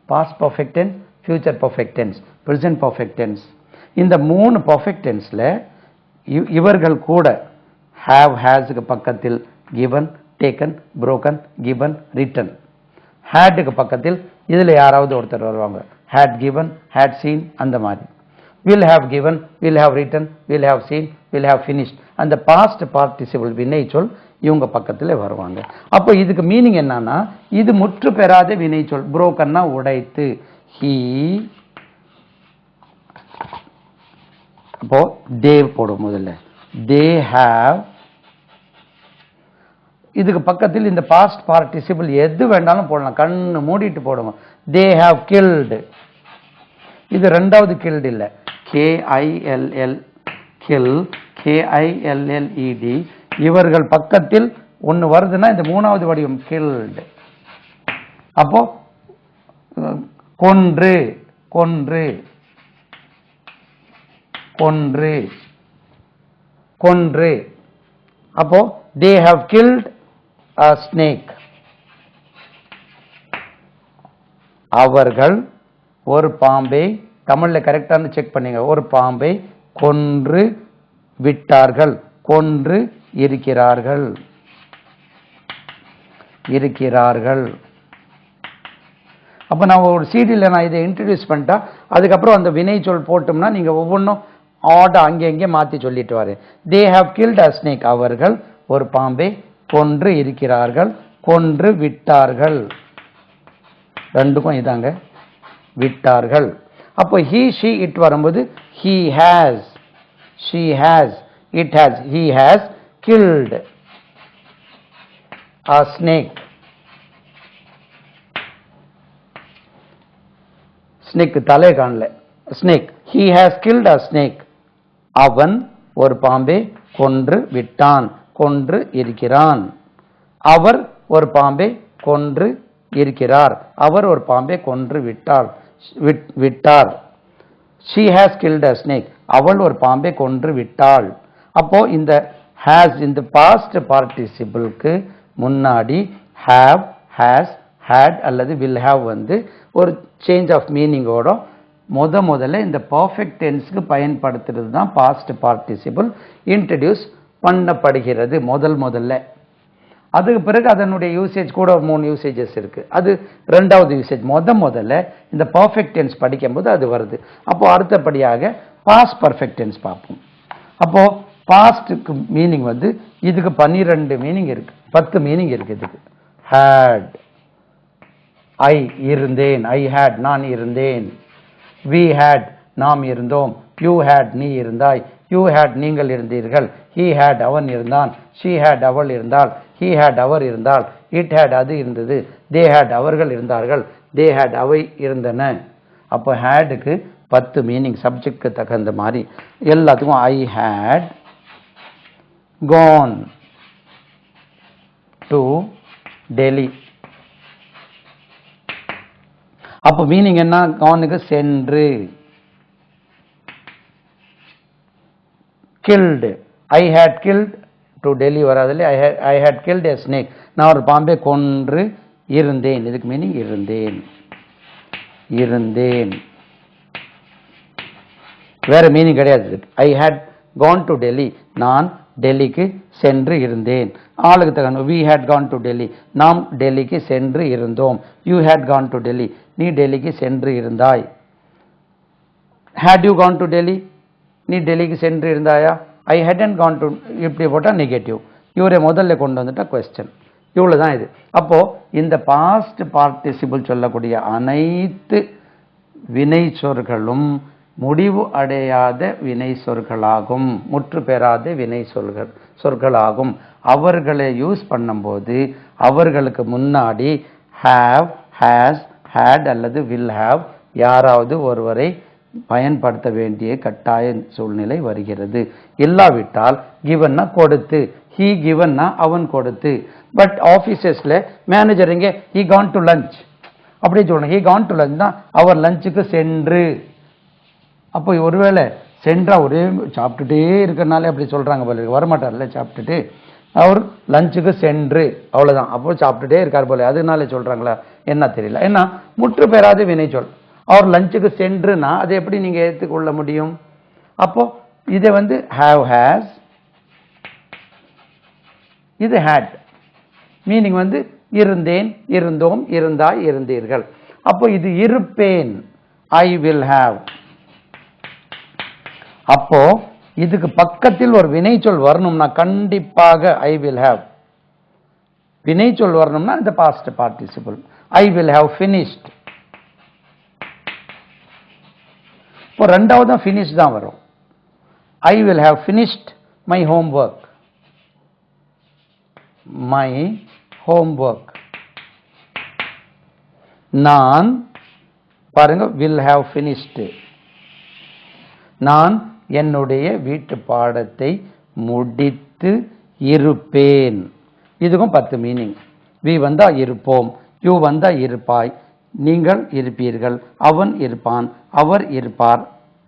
past perfect tense, future perfect tense, present perfect tense. இந்த 3 perfect tenseல இவர்கள் கூட have, hasக்கு பக்கத்தில் given, taken, broken, given, written. hadக்கு பக்கத்தில் இதுல யாராவது ஒருத்தர் வருவாங்க. had given, had seen அந்த மாதிரி. will have given, will have written, will have seen, will have finished. அந்த past participle வினை சொல் இவங்க பக்கத்துல வருவாங்க. அப்போ இதுக்கு மீனிங் என்னன்னா இது முற்று பெறாத வினை சொல். brokenனா உடைத்து. he, அப்போ they போடும் முதல்ல. they have, இதுக்கு பக்கத்தில் இந்த பாஸ்ட் பார்ட்டிசிபிள் எது வேண்டாலும் போடலாம். கண்ணு மூடிட்டு போடுவோம். they have killed. இது ரெண்டாவது killed இல்ல. KILL, kill, KILLED. இவர்கள் பக்கத்தில் ஒன்னு வருதுன்னா இந்த மூணாவது வடிவம் killed. அப்போ கொன்று, கொன்று, கொன்று, கொன்று. அப்போ they have killed a snake. அவர்கள் ஒரு பாம்பை, தமிழ்ல கரெக்டானு செக் பண்ணீங்க, ஒரு பாம்பை கொன்று விட்டார்கள், கொன்று இருக்கிறார்கள், இருக்கிறார்கள். அப்போ நான் ஒரு சீடியில் நான் இதை இன்ட்ரடியூஸ் பண்ணிட்டா அதுக்கப்புறம் அந்த வினை சொல் போட்டோம்னா நீங்கள் ஒவ்வொன்றும் ஆர்டர் அங்கே இங்கே மாற்றி சொல்லிட்டு வரேன். They have killed a snake, அவர்கள் ஒரு பாம்பை கொன்று இருக்கிறார்கள், கொன்று விட்டார்கள். ரெண்டுக்கும் இதாங்க விட்டார்கள். அப்போ he she it வரும்போது he has, she has, it has, he has killed a snake. snake தலை காணல, snake. he has killed a snake. அவன் ஒரு பாம்பை கொன்று விட்டான், கொன்று இருக்கிறான். அவர் ஒரு பாம்பை கொன்று இருக்கிறார், அவர் ஒரு பாம்பை கொன்று விட்டார். she has killed a snake, அவள் ஒரு பாம்பை கொன்று விட்டாள். அப்போ இந்த has இந்த past participle-க்கு முன்னாடி have, has, had அல்லது will have வந்து ஒரு சேஞ்ச் ஆஃப் மீனிங்கோட முதல்ல இந்த பர்ஃபெக்ட் டென்ஸ்க்கு பயன்படுத்துறது தான் பாஸ்ட் பார்ட்டிசிபிள் இன்ட்ரடியூஸ் பண்ணப்படுகிறது முதல்ல. அதுக்கு பிறகு அதனுடைய யூசேஜ் கூட 3 யூசேஜஸ் இருக்கு. அது ரெண்டாவது யூசேஜ். முதல்ல இந்த பர்ஃபெக்ட் டென்ஸ் படிக்கும்போது அது வருது. அப்போ அடுத்தபடியாக பாஸ்ட் பர்ஃபெக்ட் டென்ஸ் பார்ப்போம். அப்போ பாஸ்ட்டுக்கு மீனிங் வந்து இதுக்கு 12 மீனிங் இருக்கு, 10 மீனிங் இருக்கு. இதுக்கு had, ஐ இருந்தேன், ஐ had நான் இருந்தேன். we had நாம் இருந்தோம். you had நீ இருந்தாய். you had நீங்கள் இருந்தீர்கள். he had அவன் இருந்தான். she had அவள் இருந்தாள். he had அவர் இருந்தாள். it had அது இருந்தது. they had அவர்கள் இருந்தார்கள். they had அவை இருந்தன. அப்போ hadக்கு 10 மீனிங் சப்ஜெக்ட்க்கு தகுந்த மாதிரி எல்லாத்துக்கும். I had gone to Delhi. அப்போ மீனிங் என்ன? கானுக்கு சென்று. killed, I had killed to Delhi வராதில்லை. I had killed a snake, நான் ஒரு பாம்பை கொன்று இருந்தேன். இதுக்கு மீனிங் இருந்தேன், இருந்தேன். வேற மீனிங் கிடையாது. I had gone to Delhi, நான் டெல்லிக்கு சென்று இருந்தேன். ஆளுக்கு தகவல். we had gone to Delhi, நாம் டெல்லிக்கு சென்று இருந்தோம். you had gone to Delhi, நீ டெல்லிக்கு சென்று இருந்தாய். had you gone to Delhi, நீ டெல்லிக்கு சென்று இருந்தாயா? I hadn't gone to, இப்படி போட்டால் நெகட்டிவ். இவரை முதல்ல கொண்டு வந்துட்டா கொஸ்டின். இவ்வளோ தான் இது. அப்போ இந்த பாஸ்ட் பார்ட்டிசிபிள் சொல்லக்கூடிய அனைத்து வினை சொற்களும் முடிவு அடையாத வினை சொற்களாகும், முற்று பெறாத வினை சொற்களாகும். அவர்களை யூஸ் பண்ணும்போது அவர்களுக்கு முன்னாடி have, has, had அல்லது will have யாராவது ஒருவரை பயன்படுத்த வேண்டிய கட்டாய சூழ்நிலை வருகிறது. இல்லாவிட்டால் givenனா கொடுத்து, he givenனா அவன் கொடுத்து. பட் ஆஃபீஸஸ்ல மேனேஜர் இங்கே he gone to lunch அப்படி சொல்லணும். he gone to lunch தான் அவர் லஞ்சுக்கு சென்று. அப்போ ஒருவேளை சென்றா ஒரே சாப்பிட்டுட்டே இருக்கிறனாலே அப்படி சொல்றாங்க போல இருக்கு. வரமாட்டார்ல சாப்பிட்டுட்டு, அவர் லஞ்சுக்கு சென்று அவ்வளவுதான். அப்போ சாப்பிட்டுட்டே இருக்கார் போல, அதனால சொல்றாங்களா என்ன தெரியல. ஏன்னா முற்று பெறாத வினை சொல். அவர் லஞ்சுக்கு சென்றுனா அதை எப்படி நீங்க ஏற்றுக்கொள்ள முடியும்? அப்போ இதை வந்து have, has, இது had. மீனிங் வந்து இருந்தேன், இருந்தோம், இருந்தாய், இருந்தீர்கள். அப்போ இது இருப்பேன், I will have. அப்போ இதுக்கு பக்கத்தில் ஒரு வினைச்சொல் வரணும்னா கண்டிப்பாக I will have. வினைச்சொல் வரணும்னா இந்த past participle. I will have finished. இப்போ ரெண்டாவது finish தான் வரும். I will have finished my homework. My homework. நான் பாருங்க will have finished. நான் என்னுடைய வீட்டு பாடத்தை முடித்து இருப்பேன். இதுக்கும் 10 மீனிங். we வந்தா இருப்போம், you வந்தா இருப்பாய், நீங்கள் இருப்பீர்கள், அவன் இருப்பான், அவர் இருப்பார்.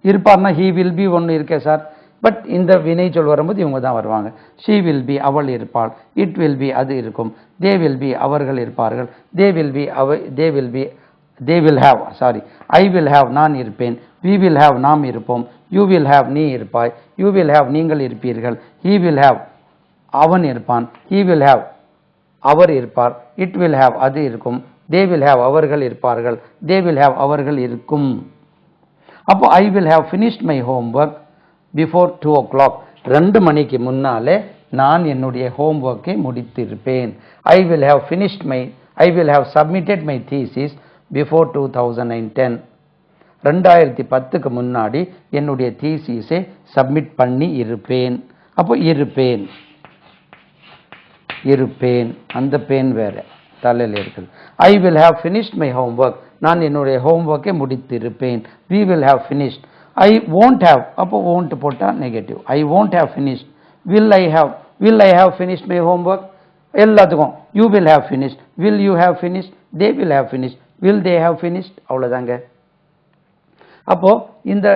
இருப்பார்னா he will be ஒன்று இருக்கே சார். பட் இந்த வினை சொல் வரும்போது இவங்க தான் வருவாங்க. she will be அவள் இருப்பாள், it will be அது இருக்கும், they will be அவர்கள் இருப்பார்கள், they will have I will have நான் இருப்பேன், we will have நாம் இருப்போம், யூ வில் ஹேவ் நீ இருப்பாய், யூ வில் ஹேவ் நீங்கள் இருப்பீர்கள், ஹீ வில் ஹேவ் அவன் இருப்பான், ஹீ வில் ஹேவ் அவர் இருப்பார், இட் வில் ஹேவ் அது இருக்கும், தே வில் ஹேவ் அவர்கள் இருப்பார்கள், தே வில் ஹேவ் அவர்கள் இருக்கும். அப்போ I will have finished my homework before 2 o'clock 2 மணிக்கு முன்னாலே நான் என்னுடைய ஹோம்ஒர்க்கை முடித்திருப்பேன். I will have submitted my thesis before 2010 2010க்கு முன்னாடி என்னுடைய தீசிஸை சப்மிட் பண்ணி இருப்பேன். அப்போ இருப்பேன், இருப்பேன் அந்த பேன் வேற தலையில் இருக்குது. I will have finished my homework நான் என்னுடைய ஹோம்ஒர்க்கை முடித்திருப்பேன். We will have finished. I won't have அப்போ won't போட்டால் நெகட்டிவ். ஐ won't have finished. will I have finished my homework? எல்லாத்துக்கும் you will have finished, will you have finished, they will have finished, will they have finished. அவ்வளோதாங்க. அப்போ இந்த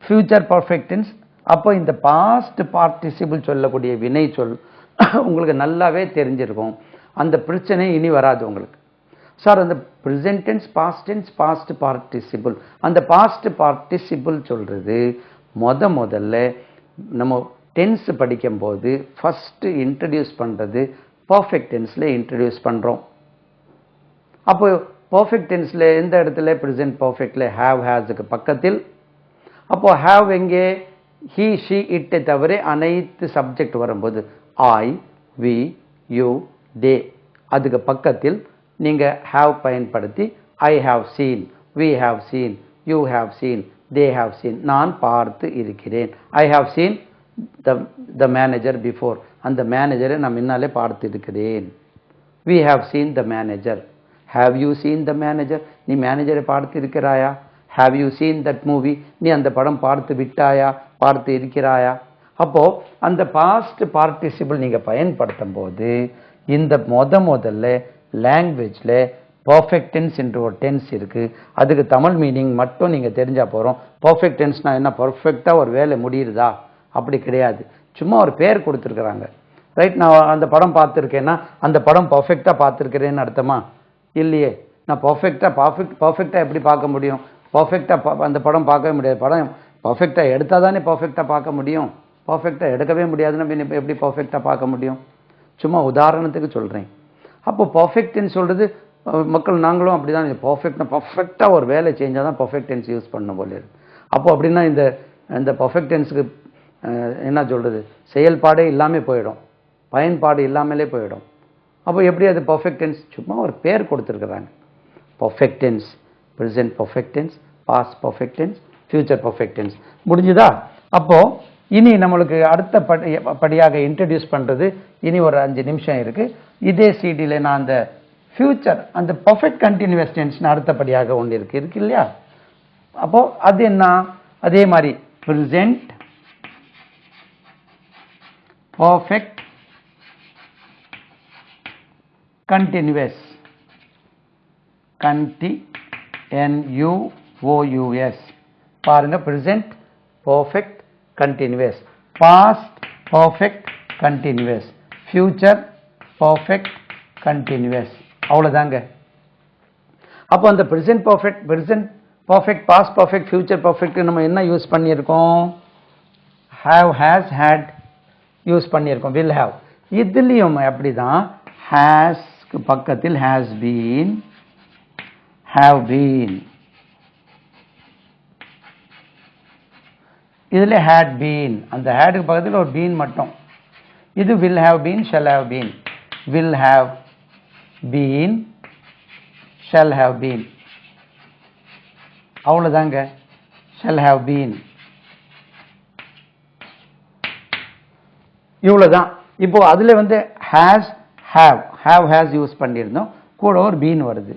ஃபியூச்சர் பர்ஃபெக்ட் டென்ஸ், அப்போ இந்த பாஸ்ட் பார்ட்டிசிபிள் சொல்லக்கூடிய வினை சொல் உங்களுக்கு நல்லாவே தெரிஞ்சிருக்கும். அந்த பிரச்சனை இனி வராது உங்களுக்கு. சார் அந்த present tense, past tense, past participle, அந்த பாஸ்ட் பார்ட்டிசிபிள் சொல்கிறது முதல்ல நம்ம டென்ஸ் படிக்கும்போது ஃபஸ்ட்டு இன்ட்ரடியூஸ் பண்ணுறது பர்ஃபெக்ட் டென்ஸில் இன்ட்ரடியூஸ் பண்ணுறோம். அப்போ பர்ஃபெக்ட் டென்ஸில் எந்த இடத்துல ப்ரெசென்ட் பர்ஃபெக்டில் ஹேவ் ஹேஸுக்கு பக்கத்தில். அப்போது ஹேவ் எங்கே? ஹீ ஷீ இட்டை தவிர அனைத்து சப்ஜெக்ட் வரும்போது ஐ, வி, யூ, தே அதுக்கு பக்கத்தில் நீங்கள் ஹேவ் பயன்படுத்தி I have seen, we have seen, you have seen, they have seen நான் பார்த்து இருக்கிறேன். I have seen the manager before அந்த மேனேஜரை நான் முன்னாலே பார்த்து இருக்கிறேன். We have seen the manager. Have you seen the manager நீ மேனேஜரை பார்த்து இருக்கிறாயா? Have you seen that movie நீ அந்த படம் பார்த்து விட்டாயா, பார்த்து இருக்கிறாயா? அப்போது அந்த பாஸ்ட் பார்ட்டிசிபிள் நீங்கள் பயன்படுத்தும் போது இந்த முதல்ல லாங்குவேஜில் பர்ஃபெக்ட் டென்ஸ் என்ற ஒரு டென்ஸ் இருக்குது. அதுக்கு தமிழ் மீனிங் மட்டும் நீங்கள் தெரிஞ்சால் போகிறோம். பர்ஃபெக்ட் டென்ஸ்னால் என்ன? பர்ஃபெக்டாக ஒரு வேலை முடியுதா? அப்படி கிடையாது. சும்மா ஒரு பேர் கொடுத்துருக்குறாங்க. ரைட், நான் அந்த படம் பார்த்துருக்கேன்னா அந்த படம் பர்ஃபெக்டாக பார்த்துருக்கிறேன்னு அர்த்தமா? இல்லையே. நான் பர்ஃபெக்டாக எப்படி பார்க்க முடியும்? பர்ஃபெக்டாக அந்த படம் பார்க்கவே முடியாது. படம் பர்ஃபெக்டாக எடுத்தால் தானே பர்ஃபெக்டாக பார்க்க முடியும். பர்ஃபெக்டாக எடுக்கவே முடியாதுன்னா எப்படி பர்ஃபெக்டாக பார்க்க முடியும்? சும்மா உதாரணத்துக்கு சொல்கிறேன். அப்போ பர்ஃபெக்ட் டென்ஸ் சொல்கிறது மக்கள் நாங்களும் அப்படி தான் பர்ஃபெக்டாக ஒரு வேலை செஞ்சால் தான் பர்ஃபெக்ட் டென்ஸ் யூஸ் பண்ண போல இருக்கு. அப்போ அப்படின்னா இந்த பர்ஃபெக்ட் டென்ஸுக்கு என்ன சொல்கிறது, செயல்பாடே இல்லாமல் போயிடும், பயன்பாடு இல்லாமலே போயிடும். அப்போ எப்படி அது பர்ஃபெக்ட் டென்ஸ்? சும்மா ஒரு பேர் கொடுத்துருக்குறாங்க. Perfect tense, present perfect tense, past perfect tense, future perfect tense. முடிஞ்சுதா? அப்போது இனி நம்மளுக்கு அடுத்த படியாக இன்ட்ரடியூஸ் பண்ணுறது இனி ஒரு 5 நிமிஷம் இருக்குது. இதே சிடியில் நான் அந்த ஃபியூச்சர் அந்த பர்ஃபெக்ட் கண்டினியூஸ் டென்ஸ்னு அடுத்தபடியாக ஒன்று இருக்கு இல்லையா? அப்போது அது என்ன? அதே மாதிரி ப்ரெசென்ட் பர்ஃபெக்ட் கண்டினியூஸ் NUOUS பாருங்க. Present perfect continuous, past perfect continuous, future perfect continuous. அவ்வளோதாங்க. அப்போ அந்த present perfect, past perfect, future perfect நம்ம என்ன யூஸ் பண்ணியிருக்கோம்? ஹேவ், ஹேஸ், ஹேட் யூஸ் பண்ணியிருக்கோம். Will have. இதுலேயும் அப்படி தான். ஹேஸ்க்கு பக்கத்தில் ஹேஸ் பீன், ஹேவ் பீன். இதில் ஹேட் பீன், அந்த ஹேடுக்கு பக்கத்தில் ஒரு பீன் மட்டும். இது will have been, shall have been. Will have been, shall have been. அவ்வளோதாங்க. ஷல் ஹேவ் பீன் இவ்வளோதான். இப்போ அதில் வந்து ஹேஸ், ஹேவ் ஹேஸ் யூஸ் பண்ணியிருந்தோம், கூட ஒரு பீன் வருது.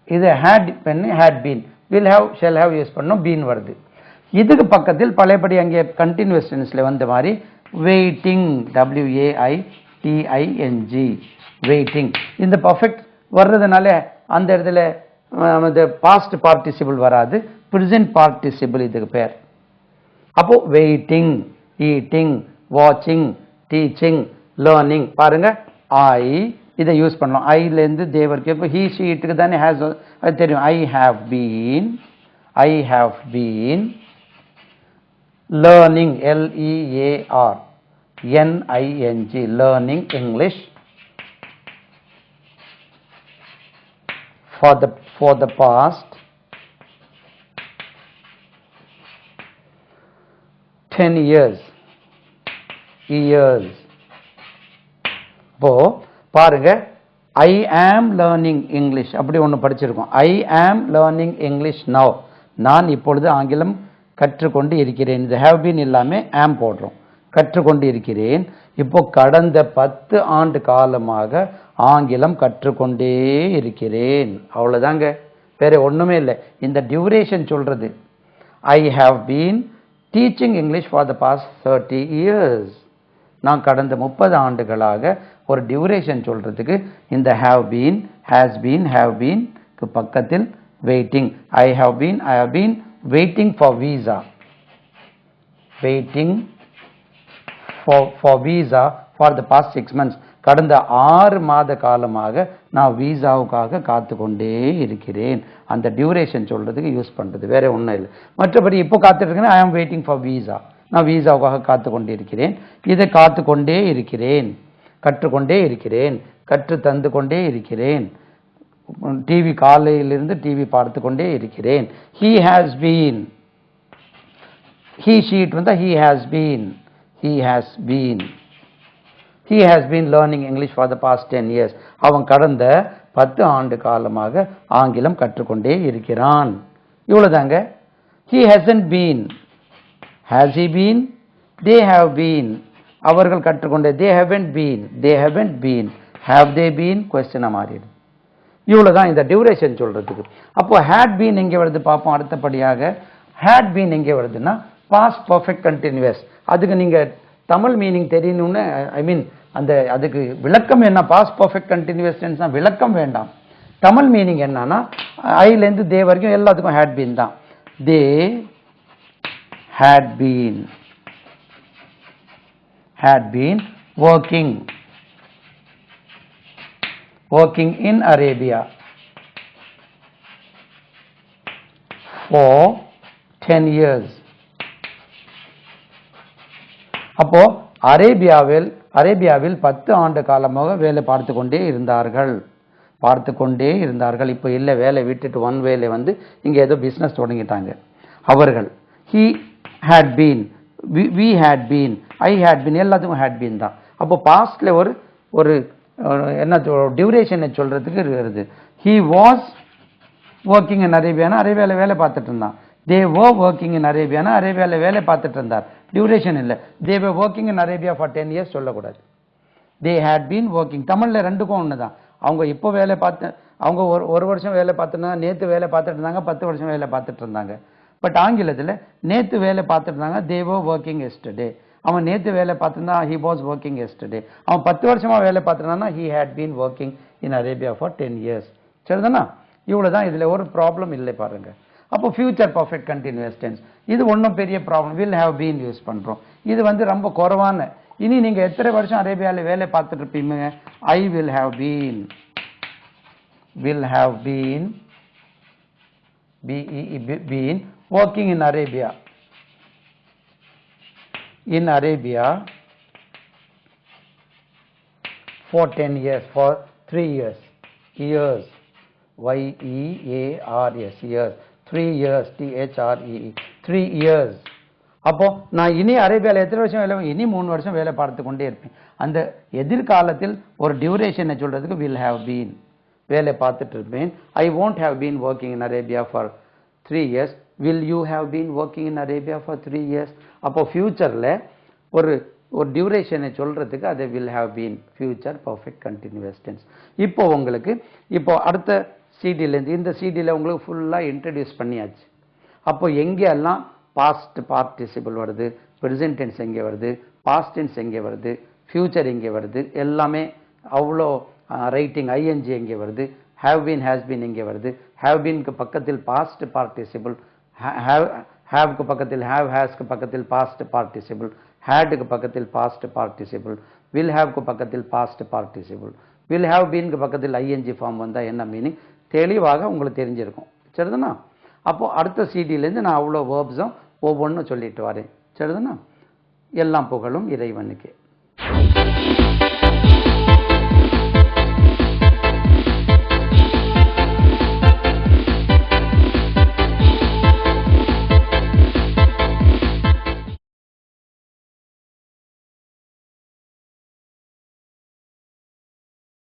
இது ஹேட் பண்ணி had been, will have, shall have use பண்ணோம், பீன் வருது. இதுக்கு பக்கத்தில் பழையபடி அங்கே கண்டினியூஸ் டென்ஸில் வந்த மாதிரி வெயிட்டிங், WAITING, வெயிட்டிங். இந்த பர்ஃபெக்ட் வர்றதுனால அந்த இடத்துல அந்த பாஸ்ட் பார்ட்டிசிபிள் வராது, ப்ரெசென்ட் பார்ட்டிசிபிள் இதுக்கு பேர். அப்போ வெயிட்டிங், ஈட்டிங், வாட்சிங், டீச்சிங், லேர்னிங். பாருங்க, ஐ இதை யூஸ் பண்ணலாம். ஐலேருந்து தேவருக்கு. இப்போ ஹீ ஷீட்டுக்கு தானே ஹேஸ், அது தெரியும். I have been, learning, Learning, learning English for the past 10 years. இப்போ பாருங்க, I am learning English அப்படி ஒன்று படிச்சிருக்கோம். I am learning English now. நான் இப்பொழுது ஆங்கிலம் கற்றுக்கொண்டு இருக்கிறேன். இது have been இல்லாமல் am போடுறோம். கற்றுக்கொண்டு இருக்கிறேன். இப்போ கடந்த 10 ஆண்டு காலமாக ஆங்கிலம் கற்றுக்கொண்டே இருக்கிறேன். அவ்வளோதாங்க, வேற ஒன்றுமே இல்லை. இந்த டியூரேஷன் சொல்றது I have been teaching English for the past 30 years. நான் கடந்த 30 ஆண்டுகளாக ஒரு டியூரேஷன் சொல்றதுக்கு இந்த have been, has been, have been க்கு பக்கத்தில் waiting. I have been waiting for visa. Waiting for visa for the past 6 months. கடந்த 6 மாத காலமாக நான் வீசாவுக்காக காத்து கொண்டே இருக்கிறேன். அந்த டியூரேஷன் சொல்றதுக்கு யூஸ் பண்றது, வேற ஒன்றும் இல்லை. மற்றபடி இப்போ காத்துட்டு இருக்கேன், ஐ ஆம் வெயிட்டிங் ஃபார் வீசா. நான் வீசாவுக்காக காத்து கொண்டே இருக்கிறேன். இதை காத்து கொண்டே இருக்கிறேன், கற்றுக்கொண்டே இருக்கிறேன், கற்று தந்து கொண்டே இருக்கிறேன். டிவி காலையிலிருந்து டிவி பார்த்து கொண்டே இருக்கிறேன். he has been, he sheet வந்தா he has been learning English for the past 10 years. அவன் கடந்த 10 ஆண்டு காலமாக ஆங்கிலம் கற்றுக்கொண்டே இருக்கிறான். இவ்வளவுதாங்க. he hasn't been, has he been, they have been, அவர்கள் கற்றுக்கொண்டே, they haven't been, have they been, கொஸ்டினா மாறிடும். இவ்வளவுதான் இந்த டியூரேஷன் சொல்றதுக்கு. அப்போ had been எங்கே வருது பார்ப்போம். அடுத்தபடியாக had been எங்கே வருதுன்னா past perfect continuous. அதுக்கு நீங்க தமிழ் மீனிங் தெரியணும்னு, ஐ மீன் அந்த அதுக்கு விளக்கம் என்ன, பாஸ்ட் பர்ஃபெக்ட் கண்டினியூஸ் டென்ஸ்னா விளக்கம் வேண்டாம். தமிழ் மீனிங் என்னன்னா ஐலேருந்து தே வரைக்கும் எல்லாத்துக்கும் ஹேட் பீன் தான். தே had been working in Arabia for 10 years. அப்போ அரேபியாவில் 10 ஆண்டு காலமாக வேலை பார்த்து கொண்டே இருந்தார்கள். இப்போ இல்லை, வேலை விட்டுட்டு ஒன் வேலை வந்து இங்கே ஏதோ பிஸ்னஸ் தொடங்கிட்டாங்க அவர்கள். he had been, we had been, I had been, எல்லாத்துக்கும் had been தான். அப்போ பாஸ்ட்ல ஒரு என்ன டியூரேஷனை சொல்றதுக்கு வருது. he was working in Arabia, அரேபியாவில் வேலை பார்த்துட்டு இருந்தான். they were working in Arabia, அரேபியாவில் வேலை பார்த்துட்டு இருந்தார். டியூரேஷன் இல்லை. they were working in Arabia for 10 years சொல்லக்கூடாது. they had been working. தமிழ்ல ரெண்டுக்கும் ஒன்று தான். அவங்க இப்போ வேலை பார்த்து, அவங்க ஒரு வருஷம் வேலை பார்த்துனா நேற்று வேலை பார்த்துட்டு இருந்தாங்க, 10 வருஷம் வேலை பார்த்துட்டு இருந்தாங்க. பட் ஆங்கிலத்தில் நேற்று வேலை பார்த்துட்டு இருந்தாங்க, they were working yesterday. அவன் நேற்று வேலை பார்த்துருந்தா he was working yesterday. அவன் 10 வருஷமா வேலை பார்த்துருந்தானா he had been working in Arabia for 10 years. சரிதானா? இவ்வளவுதான். இதுல ஒரு ப்ராப்ளம் இல்லை பாருங்க. அப்போ ஃபியூச்சர் பர்ஃபெக்ட் கண்டினியூஸ் டென்ஸ் இது ஒன்றும் பெரிய problem. Will have been use பண்றோம். இது வந்து ரொம்ப குறைவான. இனி நீங்க எத்தனை வருஷம் அரேபியாவில் வேலை பார்த்துட்டு இருப்பீங்க? ஐ will have been working in Arabia for 10 years, for 3 years, years, years, years, 3 years, THREE, 3 years. அப்போ நான் இனி அரேபியாவில் எத்தனை வருஷம் வேலை, இனி 3 வருஷம் வேலை பார்த்து கொண்டே இருப்பேன். அந்த எதிர்காலத்தில் ஒரு டியூரேஷனை சொல்றதுக்கு will have been, வேலை பார்த்துட்டு இருப்பேன். I won't have been working in Arabia for 3 years. Will you have been working in Arabia for 3 years? அப்போ ஃபியூச்சர்ல ஒரு டியூரேஷனை சொல்றதுக்கு அது will have been, future perfect continuous tense. இப்போ உங்களுக்கு அடுத்த சிடிலேருந்து இந்த சிடியில் உங்களுக்கு ஃபுல்லாக இன்ட்ரடியூஸ் பண்ணியாச்சு. அப்போ எங்கெல்லாம் பாஸ்ட் பார்ட்டிசிபிள் வருது, ப்ரெசென்ட் டென்ஸ் எங்கே வருது, பாஸ்ட் டென்ஸ் எங்கே வருது, ஃபியூச்சர் எங்கே வருது, எல்லாமே அவ்வளோ ரைட்டிங் ஐஎன்ஜி எங்கே வருது, ஹேவ் பீன் ஹேஸ் பீன் எங்கே வருது, ஹேவ் பீனுக்கு பக்கத்தில் பாஸ்ட் பார்ட்டிசிபிள், ஹேவ்க்கு பக்கத்தில் ஹேவ், ஹேஸ்க்கு பக்கத்தில் பாஸ்ட் பார்ட்டிசிபிள், ஹேடுக்கு பக்கத்தில் பாஸ்ட் பார்ட்டிசிபிள், வில் ஹேவ்க்கு பக்கத்தில் பாஸ்ட் பார்ட்டிசிபிள், வில் ஹேவ் பீனுக்கு பக்கத்தில் ஐஎன்ஜி ஃபார்ம் வந்தால் என்ன மீனிங் தெளிவாக உங்களுக்கு தெரிஞ்சிருக்கும். சரிதானா? அப்போ அடுத்த சிடியிலேருந்து நான் அவ்வளோ வேர்ப்ஸும் ஒவ்வொன்றும் சொல்லிட்டு வரேன். சரிதானா? எல்லாம் புகழும் இறைவனுக்கே.